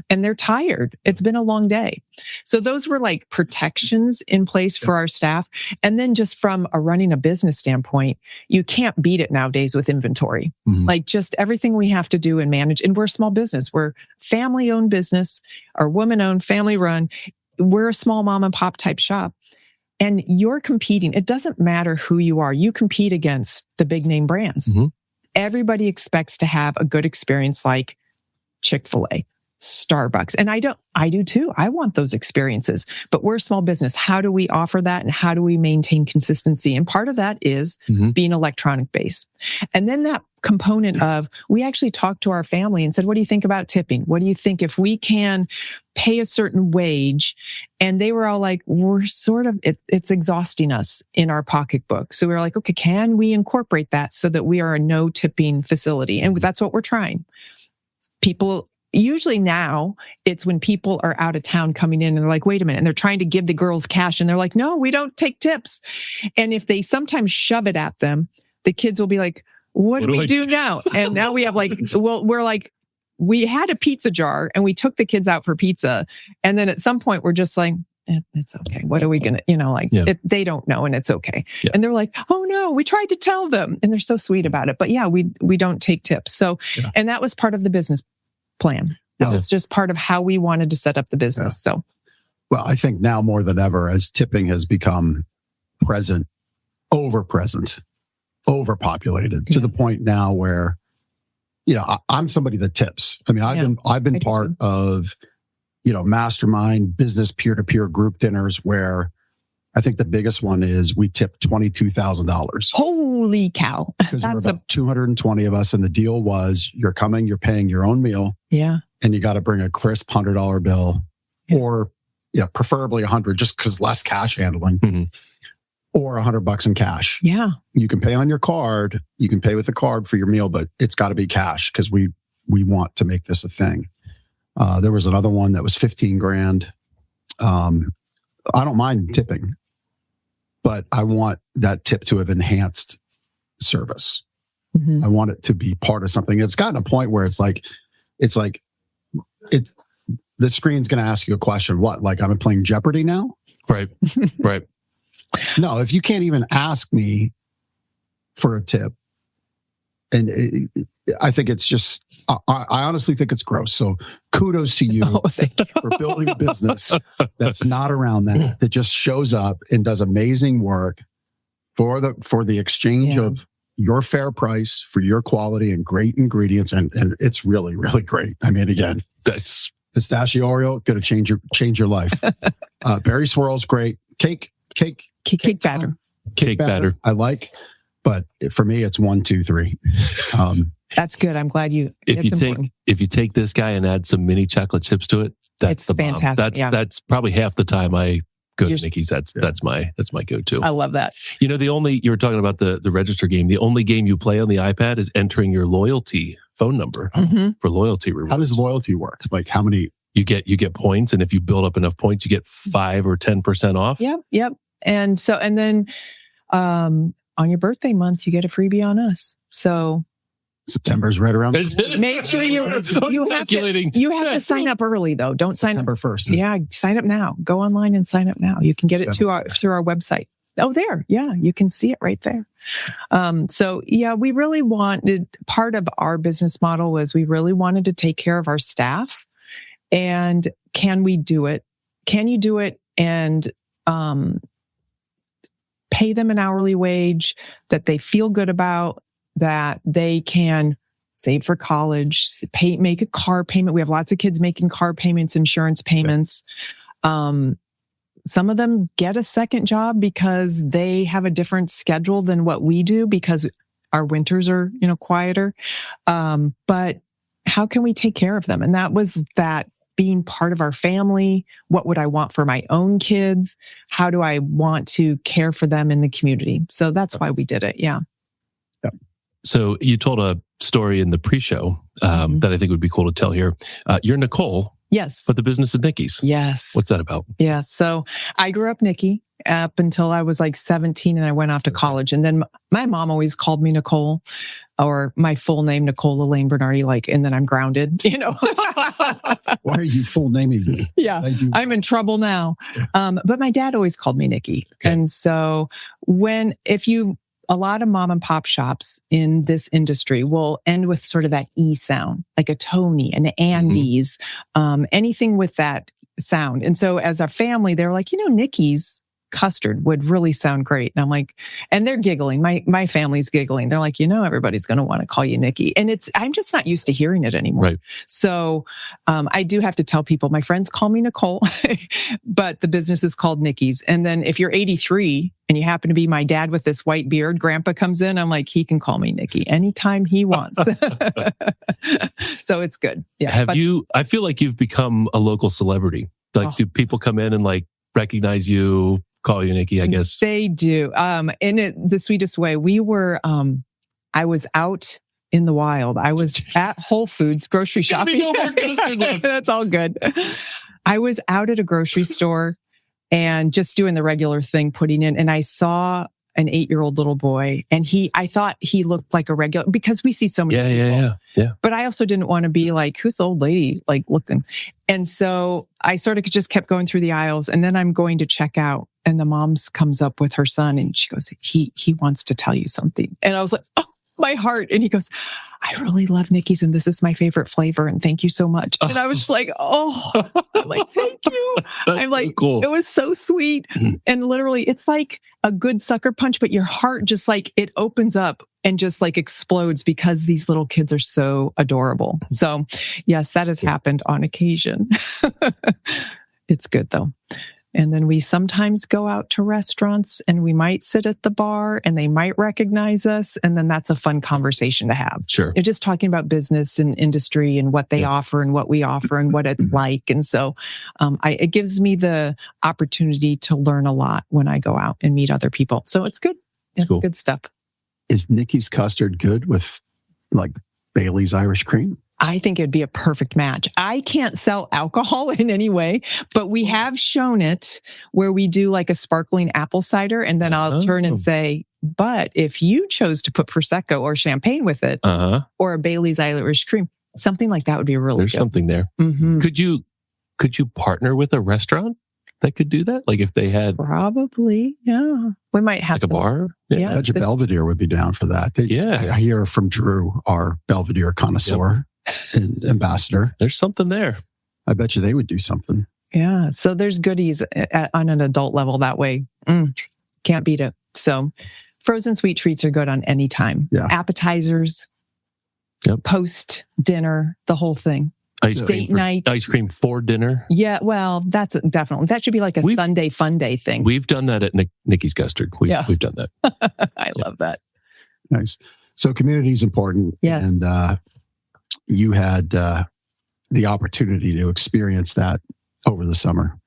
and they're tired. It's been a long day. So those were like protections in place for our staff. And then just from running a business standpoint, you can't beat it nowadays with inventory. Like just everything we have to do and manage. And we're a small business. We're family owned business, or woman owned, family run. We're a small mom and pop type shop. And you're competing. It doesn't matter who you are. You compete against the big name brands. Everybody expects to have a good experience like Chick-fil-A, Starbucks. And I do too. I want those experiences, but we're a small business. How do we offer that? And how do we maintain consistency? And part of that is being electronic based. And then that component of, we actually talked to our family and said, what do you think about tipping? What do you think if we can pay a certain wage? And they were all like, we're sort of, it's exhausting us in our pocketbook. So we were like, okay, can we incorporate that so that we are a no tipping facility? And that's what we're trying. People, usually now it's when people are out of town coming in and they're like, wait a minute. And they're trying to give the girls cash and they're like, no, we don't take tips. And if they sometimes shove it at them, the kids will be like, what do we do now? And now we have like, we had a pizza jar and we took the kids out for pizza. And then at some point we're just like, it's okay. What are we going to, they don't know and it's okay. Yeah. And they're like, oh no, we tried to tell them. And they're so sweet about it. But yeah, we don't take tips. So, and that was part of the business plan. That was just part of how we wanted to set up the business. So, well, I think now more than ever, as tipping has become overpopulated to the point now where, I'm somebody that tips. I mean, I've been part of, mastermind business peer-to-peer group dinners where I think the biggest one is we tipped $22,000. Holy cow. Because there were about 220 of us. And the deal was you're coming, you're paying your own meal. Yeah. And you got to bring a crisp $100 bill or preferably 100 just because less cash handling or $100 in cash. Yeah. You can pay on your card. You can pay with a card for your meal, but it's got to be cash because we want to make this a thing. There was another one that was 15 grand. I don't mind tipping, but I want that tip to have enhanced service. I want it to be part of something. It's gotten a point where the screen's going to ask you a question. What? Like I'm playing Jeopardy now? Right. Right. No, if you can't even ask me for a tip, and I think it's just, I honestly think it's gross. So kudos to you, for building a business that's not around that just shows up and does amazing work for the exchange of your fair price for your quality and great ingredients. And it's really, really great. I mean, again, that's pistachio Oreo, going to change your life. Berry swirls, great. Cake batter. Cake batter. I like, but for me, it's 1, 2, 3. That's good. I'm glad if you take this guy and add some mini chocolate chips to it, that's fantastic. That's probably half the time I go to Nikki's. That's my go-to. I love that. You were talking about the register game. The only game you play on the iPad is entering your loyalty phone number for loyalty rewards. How does loyalty work? Like how many? You get points, and if you build up enough points, you get 5 or 10% off. Yep. And then on your birthday month, you get a freebie on us. So September's right around. Make sure you have to sign up early though. Don't sign up September 1st. Yeah, sign up now. Go online and sign up now. You can get it through our website. Oh, there. Yeah, you can see it right there. We really wanted, part of our business model was we really wanted to take care of our staff. And can we do it? Can you do it and pay them an hourly wage that they feel good about, that they can save for college, make a car payment. We have lots of kids making car payments, insurance payments. Some of them get a second job because they have a different schedule than what we do because our winters are, quieter. But how can we take care of them? And that was that being part of our family. What would I want for my own kids? How do I want to care for them in the community? So that's why we did it. Yeah. So you told a story in the pre-show that I think would be cool to tell here. You're Nicole. Yes. But the business is Nikki's. Yes. What's that about? Yeah. So I grew up Nikki, up until I was like 17 and I went off to college. And then my mom always called me Nicole, or my full name, Nicole Elaine Bernardi, and then I'm grounded, Why are you full naming me? Yeah, I'm in trouble now. But my dad always called me Nikki. Okay. And so a lot of mom and pop shops in this industry will end with sort of that E sound, like a Tony, an Andy's, anything with that sound. And so as a family, they're like, Nikki's Custard would really sound great. And I'm like, and they're giggling. My family's giggling. They're like, everybody's going to want to call you Nikki. And I'm just not used to hearing it anymore. Right. So I do have to tell people, my friends call me Nicole, but the business is called Nikki's. And then if you're 83 and you happen to be my dad with this white beard, grandpa comes in, I'm like, he can call me Nikki anytime he wants. So it's good. Yeah. I feel like you've become a local celebrity. Like, do people come in and like recognize you, call you Nikki, I guess? They do. In the sweetest way. I was out in the wild. I was at Whole Foods grocery shopping. That's all good. I was out at a grocery store and just doing the regular thing, putting in, and I saw an 8-year-old little boy, and I thought he looked like a regular, because we see so many people. Yeah. But I also didn't want to be like, who's the old lady like looking? And so I sort of just kept going through the aisles, and then I'm going to check out, and the mom comes up with her son, and she goes, he wants to tell you something. And I was like, oh, my heart. And he goes, I really love Nikki's, and this is my favorite flavor, and thank you so much. And I was just like, I'm like, thank you. I'm like, so cool. It was so sweet. And literally, it's like a good sucker punch, but your heart just like, it opens up and just like explodes because these little kids are so adorable. So yes, that has happened on occasion. It's good though. And then we sometimes go out to restaurants and we might sit at the bar and they might recognize us. And then that's a fun conversation to have. Sure. You're just talking about business and industry and what they offer and what we offer and what it's like. And so it gives me the opportunity to learn a lot when I go out and meet other people. So it's good. It's cool. Good stuff. Is Nikki's Custard good with like Bailey's Irish Cream? I think it'd be a perfect match. I can't sell alcohol in any way, but we have shown it where we do like a sparkling apple cider, and then I'll turn and say, but if you chose to put Prosecco or champagne with it, or a Bailey's Irish Cream, something like that would be really good. There's something there. Mm-hmm. Could you partner with a restaurant that could do that? Like if they had... Probably, yeah. We might have like a bar? Yeah. Judge Belvedere would be down for that. I hear from Drew, our Belvedere connoisseur. And ambassador. There's something there. I bet you they would do something. Yeah. So there's goodies on an adult level that way. Can't beat it. So frozen sweet treats are good on any time. Yeah. Appetizers, post dinner, the whole thing. Date night. Ice cream for dinner. Yeah. Well, that's definitely, that should be like a Sunday fun day thing. We've done that at Nikki's Custard. We've done that. I love that. Nice. So community is important. Yes. And, you had the opportunity to experience that over the summer.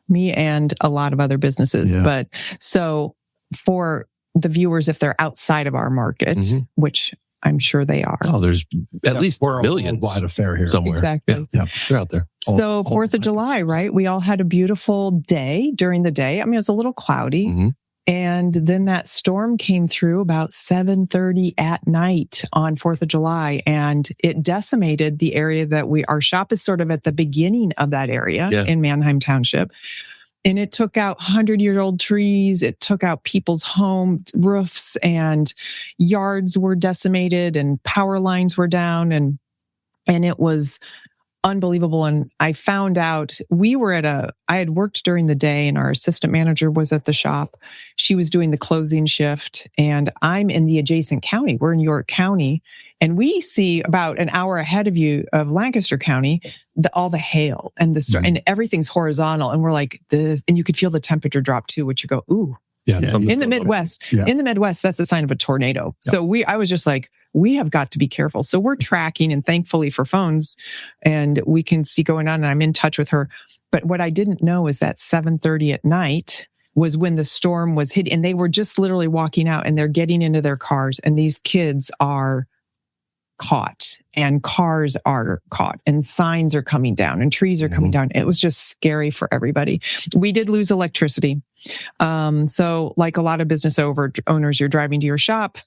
Me and a lot of other businesses. Yeah. But so for the viewers, if they're outside of our market, which I'm sure they are. Oh, there's at least we're millions. A worldwide affair here. Somewhere. Exactly. Yeah, they're out there. So 4th of July, right? We all had a beautiful day during the day. I mean, it was a little cloudy. And then that storm came through about 7:30 at night on 4th of July, and it decimated the area that our shop is sort of at the beginning of that area in Manheim Township. And it took out 100-year-old trees. It took out people's home roofs, and yards were decimated, and power lines were down, and it was unbelievable. And I found out I had worked during the day, and our assistant manager was at the shop. She was doing the closing shift, and I'm in the adjacent county. We're in York County, and we see about an hour ahead of you of Lancaster County, all the hail and and everything's horizontal. And we're like this, and you could feel the temperature drop too, which you go, ooh. Yeah. In the Midwest, that's a sign of a tornado. Yeah. So I was just like, we have got to be careful. So we're tracking, and thankfully for phones, and we can see going on, and I'm in touch with her. But what I didn't know is that 7:30 at night was when the storm was hit, and they were just literally walking out, and they're getting into their cars, and these kids are caught, and cars are caught, and signs are coming down, and trees are coming down. It was just scary for everybody. We did lose electricity. So like a lot of business owners, you're driving to your shop,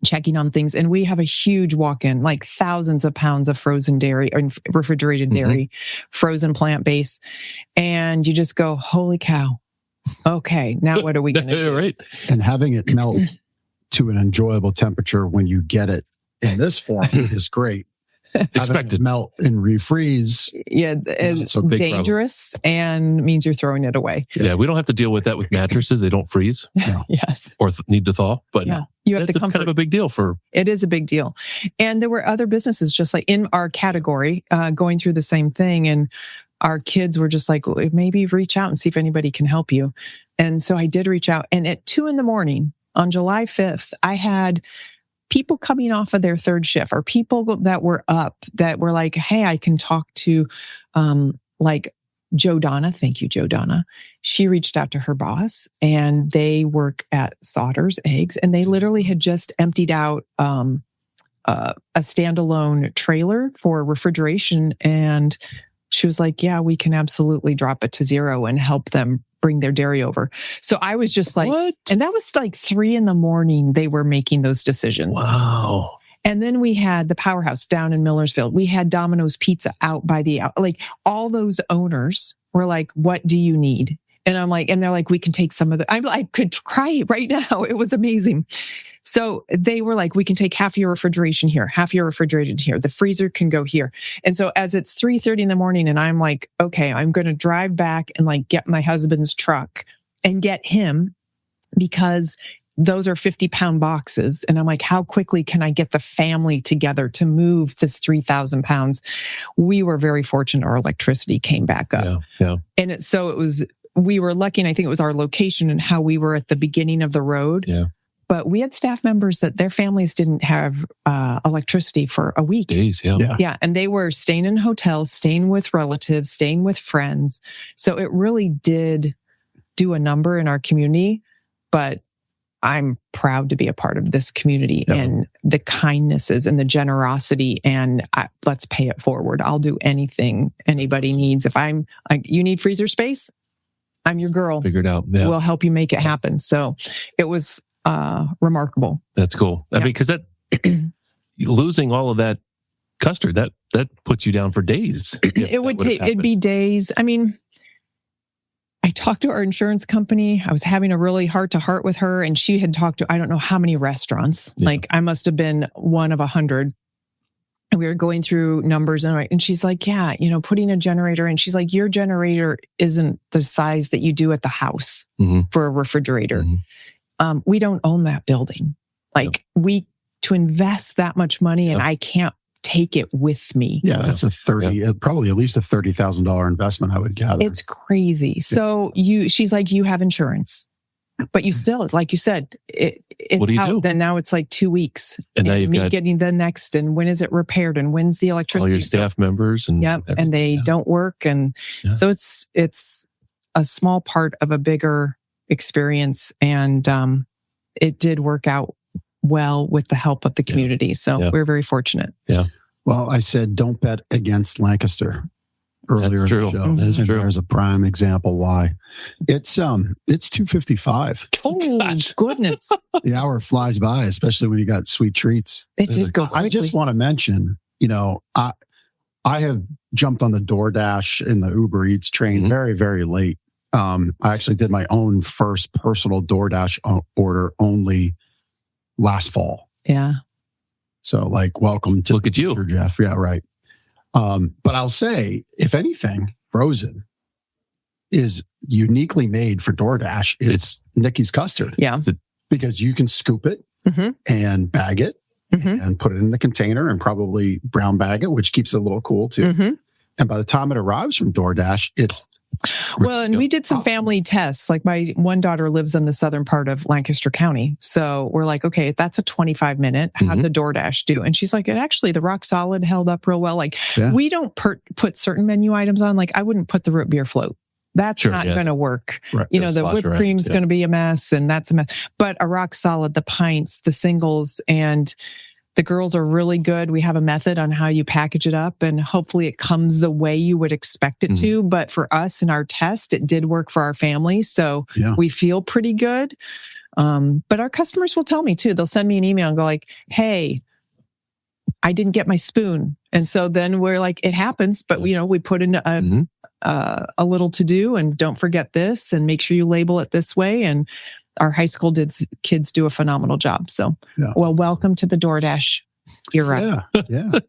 checking on things. And we have a huge walk-in, like thousands of pounds of frozen dairy and refrigerated dairy, frozen plant-based. And you just go, holy cow. Okay, now what are we going to do? Right. And having it melt to an enjoyable temperature when you get it in this form is great. Having it melt and refreeze. Yeah, it's dangerous and means you're throwing it away. Yeah, we don't have to deal with that with mattresses. They don't freeze. Yes. Or need to thaw. But you have the comfort. Kind of a big deal for... It is a big deal. And there were other businesses just like in our category going through the same thing. And our kids were just like, well, maybe reach out and see if anybody can help you. And so I did reach out. And at 2 a.m. on July 5th, I had people coming off of their third shift or people that were up that were like, hey, I can talk to like Joe Donna. Thank you, Joe Donna. She reached out to her boss and they work at Sauter's Eggs and they literally had just emptied out a standalone trailer for refrigeration. And she was like, yeah, we can absolutely drop it to 0 and help them bring their dairy over. So I was just like, what? And that was like 3 a.m. they were making those decisions. Wow. And then we had the Powerhouse down in Millersville. We had Domino's Pizza out by like all those owners were like, what do you need? And I'm like, and they're like, we can take some of the, I could cry right now. It was amazing. So they were like, we can take half your refrigeration here, half your refrigerated here. The freezer can go here. And so as it's 3:30 a.m. and I'm like, okay, I'm going to drive back and like get my husband's truck and get him because those are 50-pound boxes. And I'm like, how quickly can I get the family together to move this 3,000 pounds? We were very fortunate. Our electricity came back up. Yeah. And we were lucky. And I think it was our location and how we were at the beginning of the road. Yeah. But we had staff members that their families didn't have electricity for a week. Days, yeah. Yeah. And they were staying in hotels, staying with relatives, staying with friends. So it really did do a number in our community. But I'm proud to be a part of this community and the kindnesses and the generosity. And let's pay it forward. I'll do anything anybody needs. If I'm like, you need freezer space, I'm your girl. Figured out. Yeah. We'll help you make it happen. So it was remarkable. That's cool. I mean, because that losing all of that custard, that puts you down for days. It'd be days. I mean, I talked to our insurance company. I was having a really heart-to-heart with her, and she had talked to I don't know how many restaurants. Yeah. Like I must have been one of 100. And we were going through numbers, and she's like, yeah, putting a generator in. She's like, your generator isn't the size that you do at the house for a refrigerator. We don't own that building. Like to invest that much money and I can't take it with me. Yeah, that's probably at least a $30,000 investment, I would gather. It's crazy. Yeah. So she's like, you have insurance, but you still, like you said, it's what do you out. Do? Then now it's like 2 weeks. And now you've got getting the next, and when is it repaired, and when's the electricity? All your staff members and and they don't work, and so it's a small part of a bigger experience, and it did work out well with the help of the community. So we're very fortunate. Yeah. Well, I said don't bet against Lancaster earlier in the show. That's true. There's a prime example why. It's 2:55. Oh goodness! The hour flies by, especially when you got sweet treats. It did go quickly. I just want to mention, I have jumped on the DoorDash and the Uber Eats train very, very late. I actually did my own first personal DoorDash order only last fall. Yeah. So welcome to look at you, Jeff. Yeah, right. But I'll say, if anything, frozen is uniquely made for DoorDash. It's Nikki's Custard. Yeah. Because you can scoop it and bag it and put it in the container and probably brown bag it, which keeps it a little cool too. And by the time it arrives from DoorDash, it's well, and we did some family tests. Like my one daughter lives in the southern part of Lancaster County. So we're like, okay, that's a 25-minute. How'd the DoorDash do? And she's like, the rock solid held up real well. Like we don't put certain menu items on. Like I wouldn't put the root beer float. That's not going to work. Right. The whipped cream's going to be a mess, and that's a mess. But a rock solid, the pints, the singles, and The girls are really good. We have a method on how you package it up, and hopefully it comes the way you would expect it to. But for us in our test, it did work for our family. So we feel pretty good. But our customers will tell me too. They'll send me an email and go like, hey, I didn't get my spoon. And so then we're like, it happens, but we put in a little to do, and don't forget this, and make sure you label it this way. And our high school kids do a phenomenal job. So, welcome to the DoorDash era. Yeah.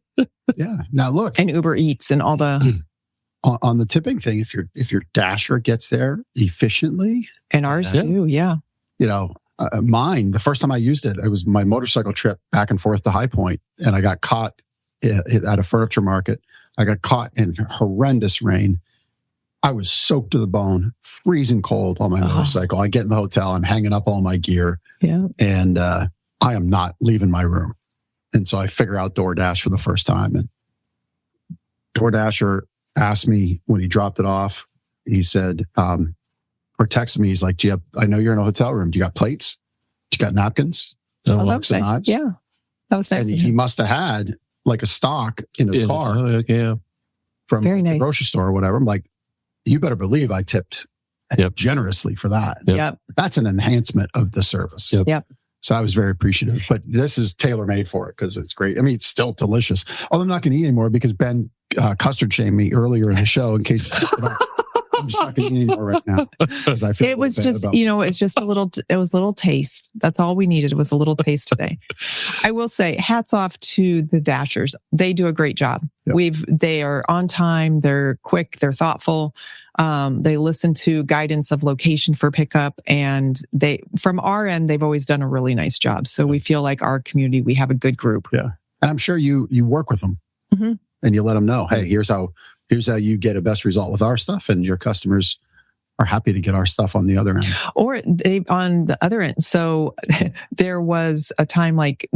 Now look, and Uber Eats and all the on the tipping thing. If your dasher gets there efficiently, and ours too, mine, the first time I used it, it was my motorcycle trip back and forth to High Point, and I got caught at a furniture market. I got caught in horrendous rain. I was soaked to the bone, freezing cold on my motorcycle. I get in the hotel, I'm hanging up all my gear, and I am not leaving my room. And so I figure out DoorDash for the first time, and DoorDasher asked me when he dropped it off, he said, or texted me, he's like, I know you're in a hotel room. Do you got plates? Do you got napkins? That was nice. Yeah, that was nice. And he must have had like a stock in his car from the grocery store or whatever. I'm like, you better believe I tipped generously for that. That's an enhancement of the service. So I was very appreciative. But this is tailor-made for it because it's great. I mean, it's still delicious. Although I'm not going to eat anymore because Ben Custard shamed me earlier in the show in case... I'm just not going to eat anymore right now. I feel it was just, it's just a little taste. That's all we needed was a little taste today. I will say, hats off to the Dashers. They do a great job. They are on time. They're quick. They're thoughtful. They listen to guidance of location for pickup, and from our end, they've always done a really nice job. So we feel like our community, we have a good group. Yeah. And I'm sure you work with them and you let them know, hey, here's how you get a best result with our stuff, and your customers are happy to get our stuff on the other end. Or on the other end. So there was a time like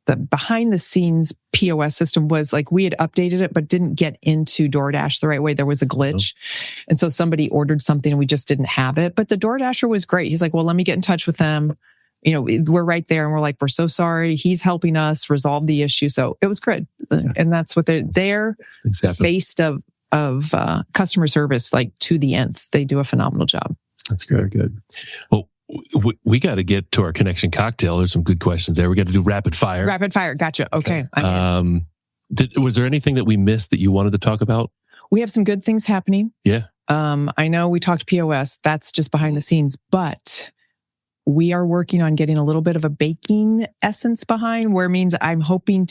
the behind the scenes POS system was like, we had updated it, but didn't get into DoorDash the right way. There was a glitch. And so somebody ordered something and we just didn't have it. But the DoorDasher was great. He's like, well, let me get in touch with them. We're right there, and we're like, we're so sorry. He's helping us resolve the issue. So it was good. And that's what they're the face of customer service, like to the nth. They do a phenomenal job. That's good. Well, we got to get to our connection cocktail. There's some good questions there. We got to do rapid fire. Gotcha. Okay. Was there anything that we missed that you wanted to talk about? We have some good things happening. Yeah. I know we talked POS. That's just behind the scenes, but we are working on getting a little bit of a baking essence behind, where it means I'm hoping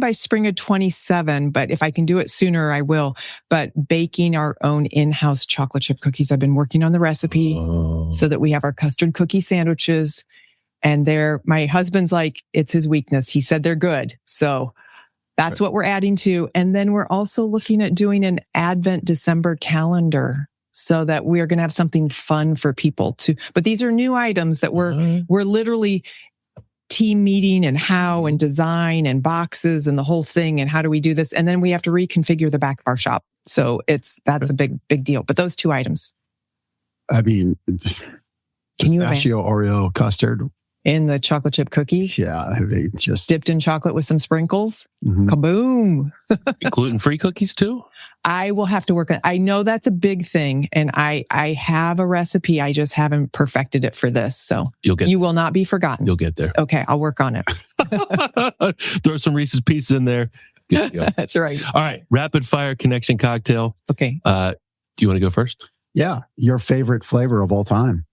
by spring of 27, but if I can do it sooner, I will. But baking our own in-house chocolate chip cookies. I've been working on the recipe so that we have our custard cookie sandwiches. And my husband's like, it's his weakness. He said they're good. So that's what we're adding to. And then we're also looking at doing an Advent December calendar, so that we're going to have something fun for people to, but these are new items that we're literally team meeting and how and design and boxes and the whole thing. And how do we do this? And then we have to reconfigure the back of our shop. So that's a big deal. But those two items. I mean, pistachio Oreo custard. In the chocolate chip cookie. Yeah. I mean, just dipped in chocolate with some sprinkles. Kaboom. Gluten-free cookies too? I will have to work on. I know that's a big thing, and I have a recipe. I just haven't perfected it for this. So you will not be forgotten. You'll get there. Okay, I'll work on it. Throw some Reese's Pieces in there. Good to go. That's right. All right, rapid fire connection cocktail. Okay. Do you want to go first? Yeah, your favorite flavor of all time.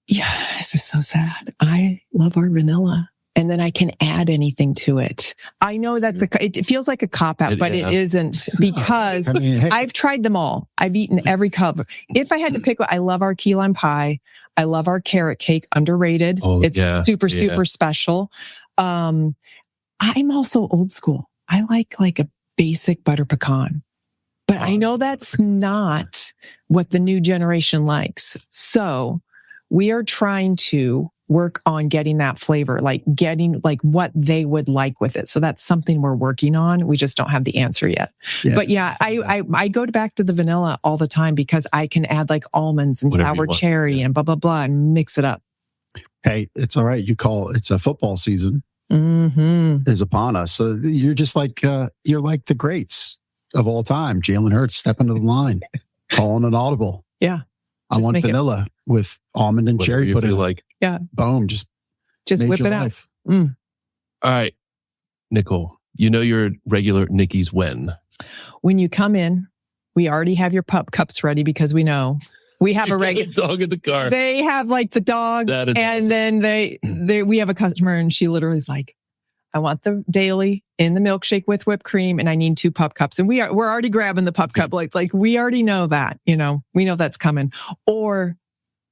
Yeah, this is so sad. I love our vanilla. And then I can add anything to it. I know it feels like a cop-out, but it isn't, because I've tried them all. I've eaten every cup. If I had to pick one, I love our key lime pie. I love our carrot cake, underrated. It's super special. I'm also old school. I like a basic butter pecan. But I know that's not what the new generation likes. So we are trying to work on getting that flavor, getting what they would like with it. So that's something we're working on. We just don't have the answer yet. Yeah. But yeah, I go back to the vanilla all the time because I can add almonds and sour cherry and blah, blah, blah, and mix it up. Hey, it's all right. It's a football season is upon us. So you're just like, you're like the greats of all time. Jalen Hurts stepping to the line, calling an audible. Yeah. I want vanilla with almond and cherry pudding. Like, yeah. Boom. Just whip it out. All right. Nicole, you know your regular Nikki's when you come in, we already have your pup cups ready because we know we have a regular dog in the car. They have like the dog, and awesome. Then we have a customer, and she literally is like, "I want the daily in the milkshake with whipped cream, and I need 2 pup cups." And we're already grabbing the pup cup, like we already know that, we know that's coming. Or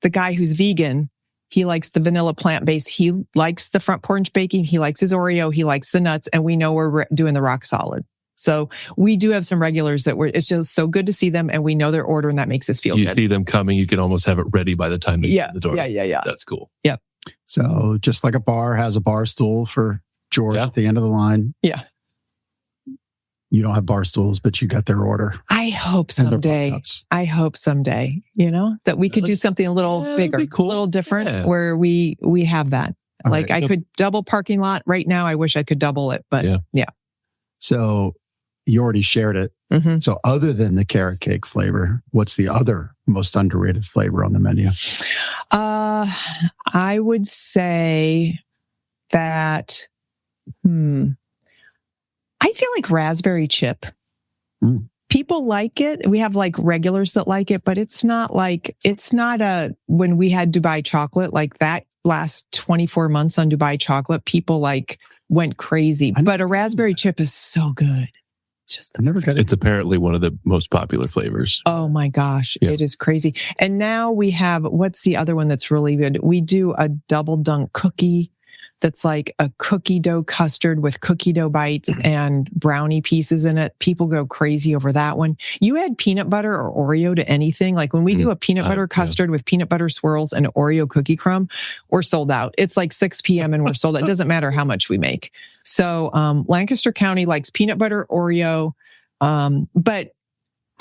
the guy who's vegan, he likes the vanilla plant-based. He likes the front porch baking. He likes his Oreo. He likes the nuts, and we know we're doing the rock solid. So we do have some regulars it's just so good to see them, and we know their order, and that makes us feel good. You see them coming, you can almost have it ready by the time they get the door. Yeah. That's cool. Yep. So just like a bar has a bar stool for George at the end of the line. Yeah. You don't have bar stools, but you got their order. I hope someday, that we could do something a little bigger, cool. A little different, where we have that. All like I could double parking lot right now. I wish I could double it, but yeah. So you already shared it. Mm-hmm. So other than the carrot cake flavor, what's the other most underrated flavor on the menu? I would say that, I feel like raspberry chip. People like it. We have like regulars that like it, but it's not when we had Dubai chocolate, like that last 24 months on Dubai chocolate, people went crazy. But a raspberry chip is so good. It's just It's apparently one of the most popular flavors. Oh my gosh, It is crazy. And now we have, what's the other one that's really good? We do a double dunk cookie that's like a cookie dough custard with cookie dough bites and brownie pieces in it. People go crazy over that one. You add peanut butter or Oreo to anything. Like when we do a peanut butter custard with peanut butter swirls and Oreo cookie crumb, we're sold out. It's like 6 p.m. and we're sold out. It doesn't matter how much we make. So Lancaster County likes peanut butter, Oreo, but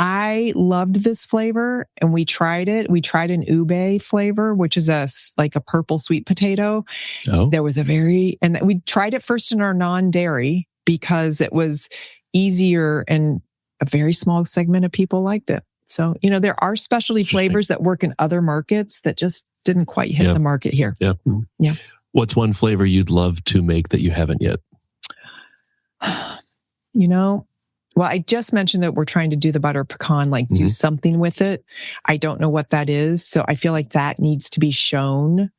I loved this flavor and we tried it. We tried an ube flavor, which is like a purple sweet potato. Oh. There was and we tried it first in our non-dairy because it was easier and a very small segment of people liked it. So, there are specialty flavors that work in other markets that just didn't quite hit the market here. Yeah. Yeah. What's one flavor you'd love to make that you haven't yet? Well, I just mentioned that we're trying to do the butter pecan, do something with it. I don't know what that is. So I feel like that needs to be shown.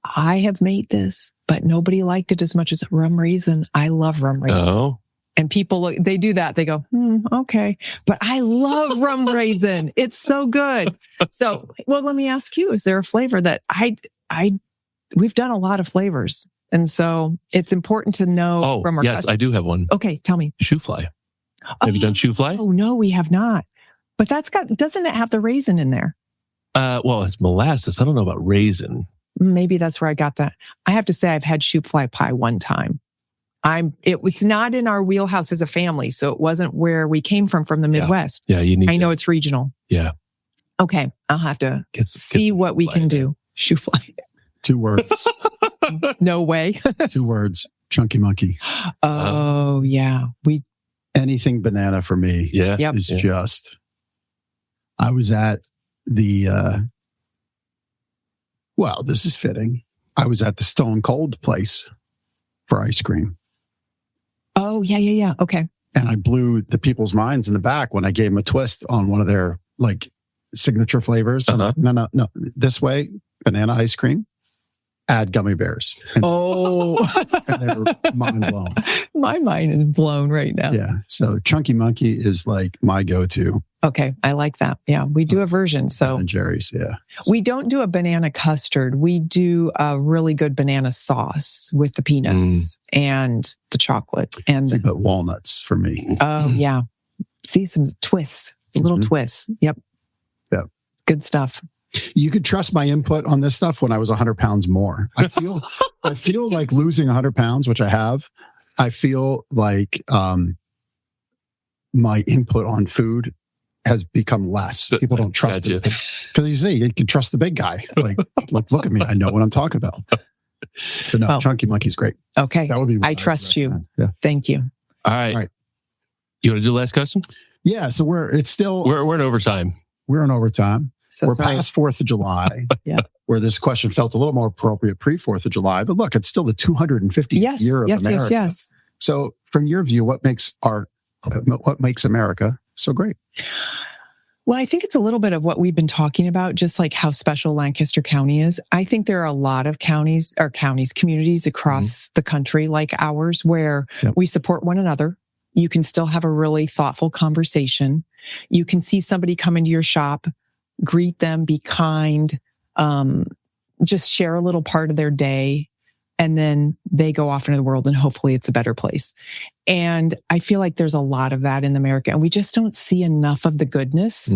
I have made this, but nobody liked it as much as rum raisin. I love rum raisin. Oh. And people they do that. They go, okay. But I love rum raisin. It's so good. So, well, let me ask you, is there a flavor that we've done a lot of flavors. And so it's important to know from our customers. I do have one. Okay, tell me. Shoe fly. Have you done shoe fly? Oh, no, we have not. But doesn't it have the raisin in there? Well, it's molasses. I don't know about raisin. Maybe that's where I got that. I have to say I've had shoe fly pie one time. It was not in our wheelhouse as a family, so it wasn't where we came from the Midwest. Yeah, I know it's regional. Yeah. Okay, I'll have to see what we can do. Shoe fly. 2 words. No way. 2 words. Chunky monkey. Oh, yeah. Anything banana for me is just... I was at the... well, this is fitting. I was at the Stone Cold place for ice cream. Oh, yeah. Okay. And I blew the people's minds in the back when I gave them a twist on one of their signature flavors. Uh-huh. No. This way, banana ice cream. Add gummy bears. And and they were mind blown. My mind is blown right now. Yeah. So Chunky Monkey is my go-to. Okay. I like that. Yeah. We do a version. So Ben & Jerry's. Yeah. We don't do a banana custard. We do a really good banana sauce with the peanuts and the chocolate but walnuts for me. Oh yeah. See some twists, little twists. Yep. Yeah. Good stuff. You could trust my input on this stuff when I was 100 pounds more. I feel like losing 100 pounds, which I have. I feel like my input on food has become less. People don't trust it. Because you see, you can trust the big guy. Like, look at me. I know what I'm talking about. But no, Chunky Monkey's great. Okay. That would be. I trust you. Yeah. Thank you. All right. You want to do the last question? Yeah. So we're in overtime. We're in overtime. So we're past 4th of July. Yeah. Where this question felt a little more appropriate pre-4th of July. But look, it's still the 250th year of America. Yes. So from your view, what makes America so great? Well, I think it's a little bit of what we've been talking about, just like how special Lancaster County is. I think there are a lot of communities across the country like ours where we support one another. You can still have a really thoughtful conversation. You can see somebody come into your shop, greet them, be kind, just share a little part of their day. And then they go off into the world and hopefully it's a better place. And I feel like there's a lot of that in America and we just don't see enough of the goodness.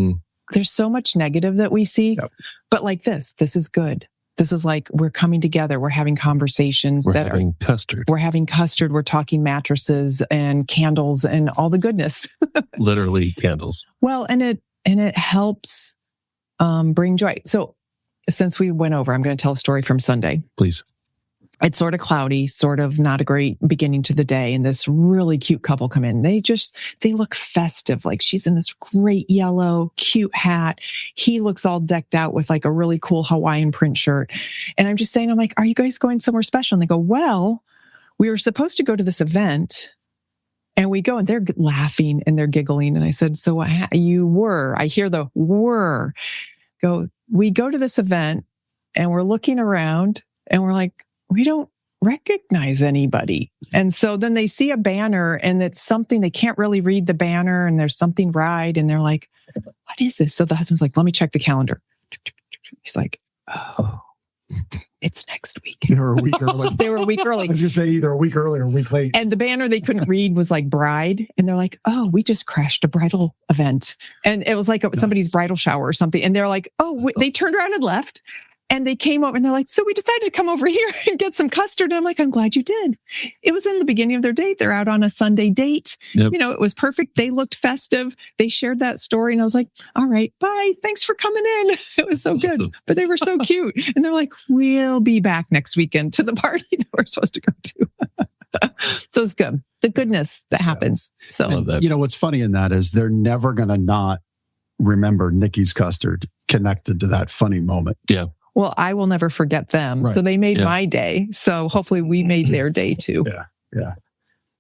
There's so much negative that we see, but like this is good. This is like, we're coming together. We're having conversations. We're having custard. We're talking mattresses and candles and all the goodness. Literally candles. Well, and it helps, bring joy. So since we went over, I'm going to tell a story from Sunday. Please. It's sort of cloudy, sort of not a great beginning to the day. And this really cute couple come in. They look festive. Like she's in this great yellow, cute hat. He looks all decked out with like a really cool Hawaiian print shirt. And I'm just saying, I'm like, are you guys going somewhere special? And they go, well, we were supposed to go to this event. And we go and they're laughing and they're giggling. And I said, so you were, I hear the were. We go to this event and we're looking around and we're like, we don't recognize anybody. And so then they see a banner and it's something, they can't really read the banner and there's something right. And they're like, what is this? So the husband's like, let me check the calendar. He's like, oh, it's next week. They were a week early. I was going to say either a week early or a week late. And the banner they couldn't read was like bride. And they're like, oh, we just crashed a bridal event. And it was like somebody's bridal shower or something. And they're like, oh, they turned around and left. And they came over and they're like, so we decided to come over here and get some custard. And I'm like, I'm glad you did. It was in the beginning of their date. They're out on a Sunday date. Yep. You know, it was perfect. They looked festive. They shared that story. And I was like, all right, bye. Thanks for coming in. It was so good. But they were so cute. And they're like, we'll be back next weekend to the party that we're supposed to go to. So it's good. The goodness that happens. So, you know, what's funny in that is they're never going to not remember Nikki's custard connected to that funny moment. Yeah. Well, I will never forget them. Right. So they made my day. So hopefully we made their day too. Yeah.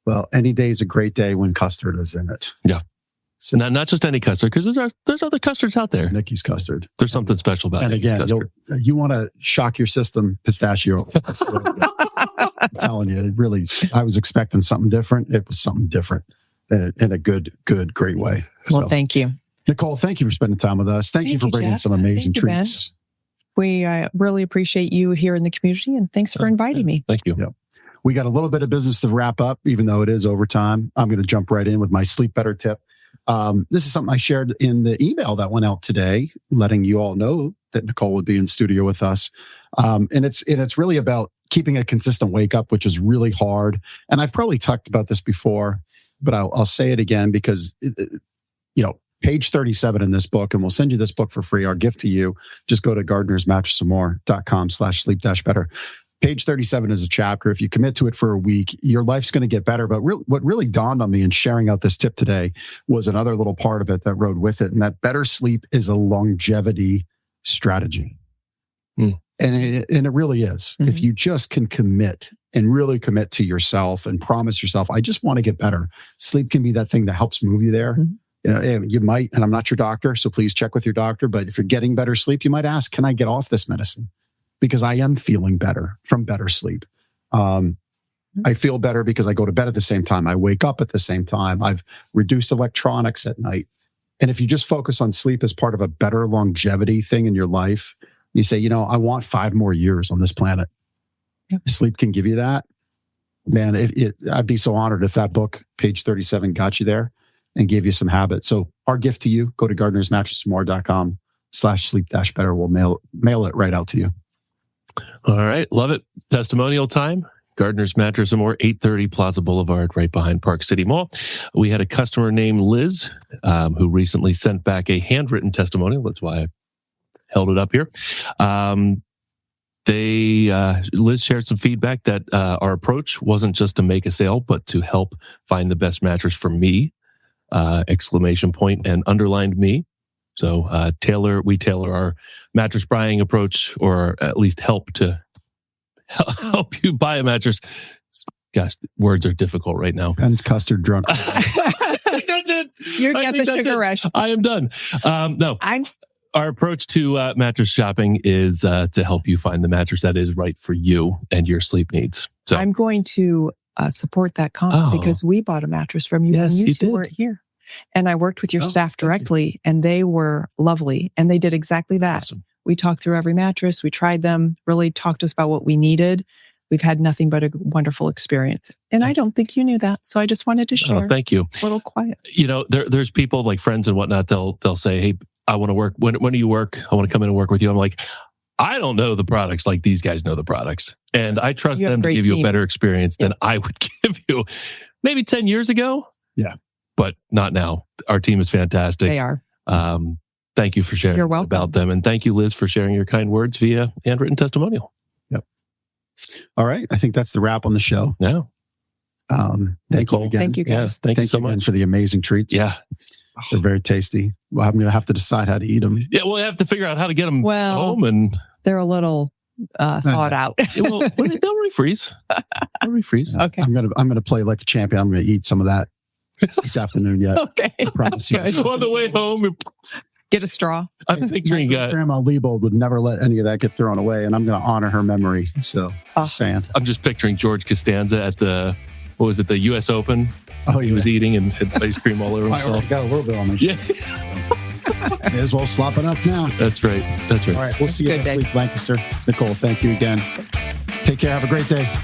Well, any day is a great day when custard is in it. Yeah. So not just any custard, because there's other custards out there. Nikki's custard. There's something special about it. And again, you want to shock your system, pistachio. I'm telling you, it really, I was expecting something different. It was something different in a good, great way. Well, thank you. Nicole, thank you for spending time with us. Thank you for bringing some amazing treats. We really appreciate you here in the community, and thanks for inviting me. Thank you. Yep. We got a little bit of business to wrap up, even though it is overtime. I'm going to jump right in with my sleep better tip. This is something I shared in the email that went out today, letting you all know that Nicole would be in studio with us. And it's really about keeping a consistent wake up, which is really hard. And I've probably talked about this before, but I'll say it again because, page 37 in this book, and we'll send you this book for free, our gift to you. Just go to gardnersmattressandmore.com/sleep-better. Page 37 is a chapter. If you commit to it for a week, your life's going to get better. But what really dawned on me in sharing out this tip today was another little part of it that rode with it. And that better sleep is a longevity strategy. And it really is. If you just can commit and really commit to yourself and promise yourself, I just want to get better. Sleep can be that thing that helps move you there. You might, and I'm not your doctor, so please check with your doctor. But if you're getting better sleep, you might ask, can I get off this medicine? Because I am feeling better from better sleep. I feel better because I go to bed at the same time. I wake up at the same time. I've reduced electronics at night. And if you just focus on sleep as part of a better longevity thing in your life, you say, I want 5 more years on this planet. Yep. Sleep can give you that. Man, I'd be so honored if that book, page 37, got you there and gave you some habits. So our gift to you, go to gardnersmattressandmore.com/sleep-better. We'll mail it right out to you. All right. Love it. Testimonial time. Gardner's Mattress and More, 830 Plaza Boulevard, right behind Park City Mall. We had a customer named Liz who recently sent back a handwritten testimonial. That's why I held it up here. Liz shared some feedback that our approach wasn't just to make a sale, but to help find the best mattress for me, ! And underlined me. So we tailor our mattress buying approach, or at least help you buy a mattress. Gosh, words are difficult right now. Ben's custard drunk. That's it. You get the sugar rush. I am done. No. Our approach to mattress shopping is to help you find the mattress that is right for you and your sleep needs. So I'm going to support that comment because we bought a mattress from you when you two weren't here. And I worked with your staff directly, and they were lovely. And they did exactly that. Awesome. We talked through every mattress. We tried them, really talked to us about what we needed. We've had nothing but a wonderful experience. And I don't think you knew that. So I just wanted to share. Oh, thank you. A little quiet. You know, there's people like friends and whatnot. They'll say, hey, I want to work. When do you work? I want to come in and work with you. I'm like, I don't know the products like these guys know the products. And I trust them to give you a better experience than I would give you maybe 10 years ago. Yeah. But not now. Our team is fantastic. They are. Thank you for sharing about them. And thank you, Liz, for sharing your kind words via handwritten testimonial. Yep. All right. I think that's the wrap on the show. Yeah. Thank you again. Thank you, guys. Yeah, thank you so much for the amazing treats. Yeah. They're very tasty. Well, I'm going to have to decide how to eat them. Yeah, we'll have to figure out how to get them home. And they're a little thought out. They'll refreeze. They'll refreeze. Okay. I'm going to play like a champion. I'm going to eat some of that this afternoon yet. Okay. I promise you. On the way home, get a straw. I'm picturing Grandma Leibold would never let any of that get thrown away, and I'm going to honor her memory. So, just saying. I'm just picturing George Costanza at the U.S. Open. Oh, he was eating and had ice cream all over I himself. already got a little bit on my shirt. Yeah. May as well slop it up now. That's right. All right. We'll see you next week, Lancaster. Nicole, thank you again. Take care. Have a great day.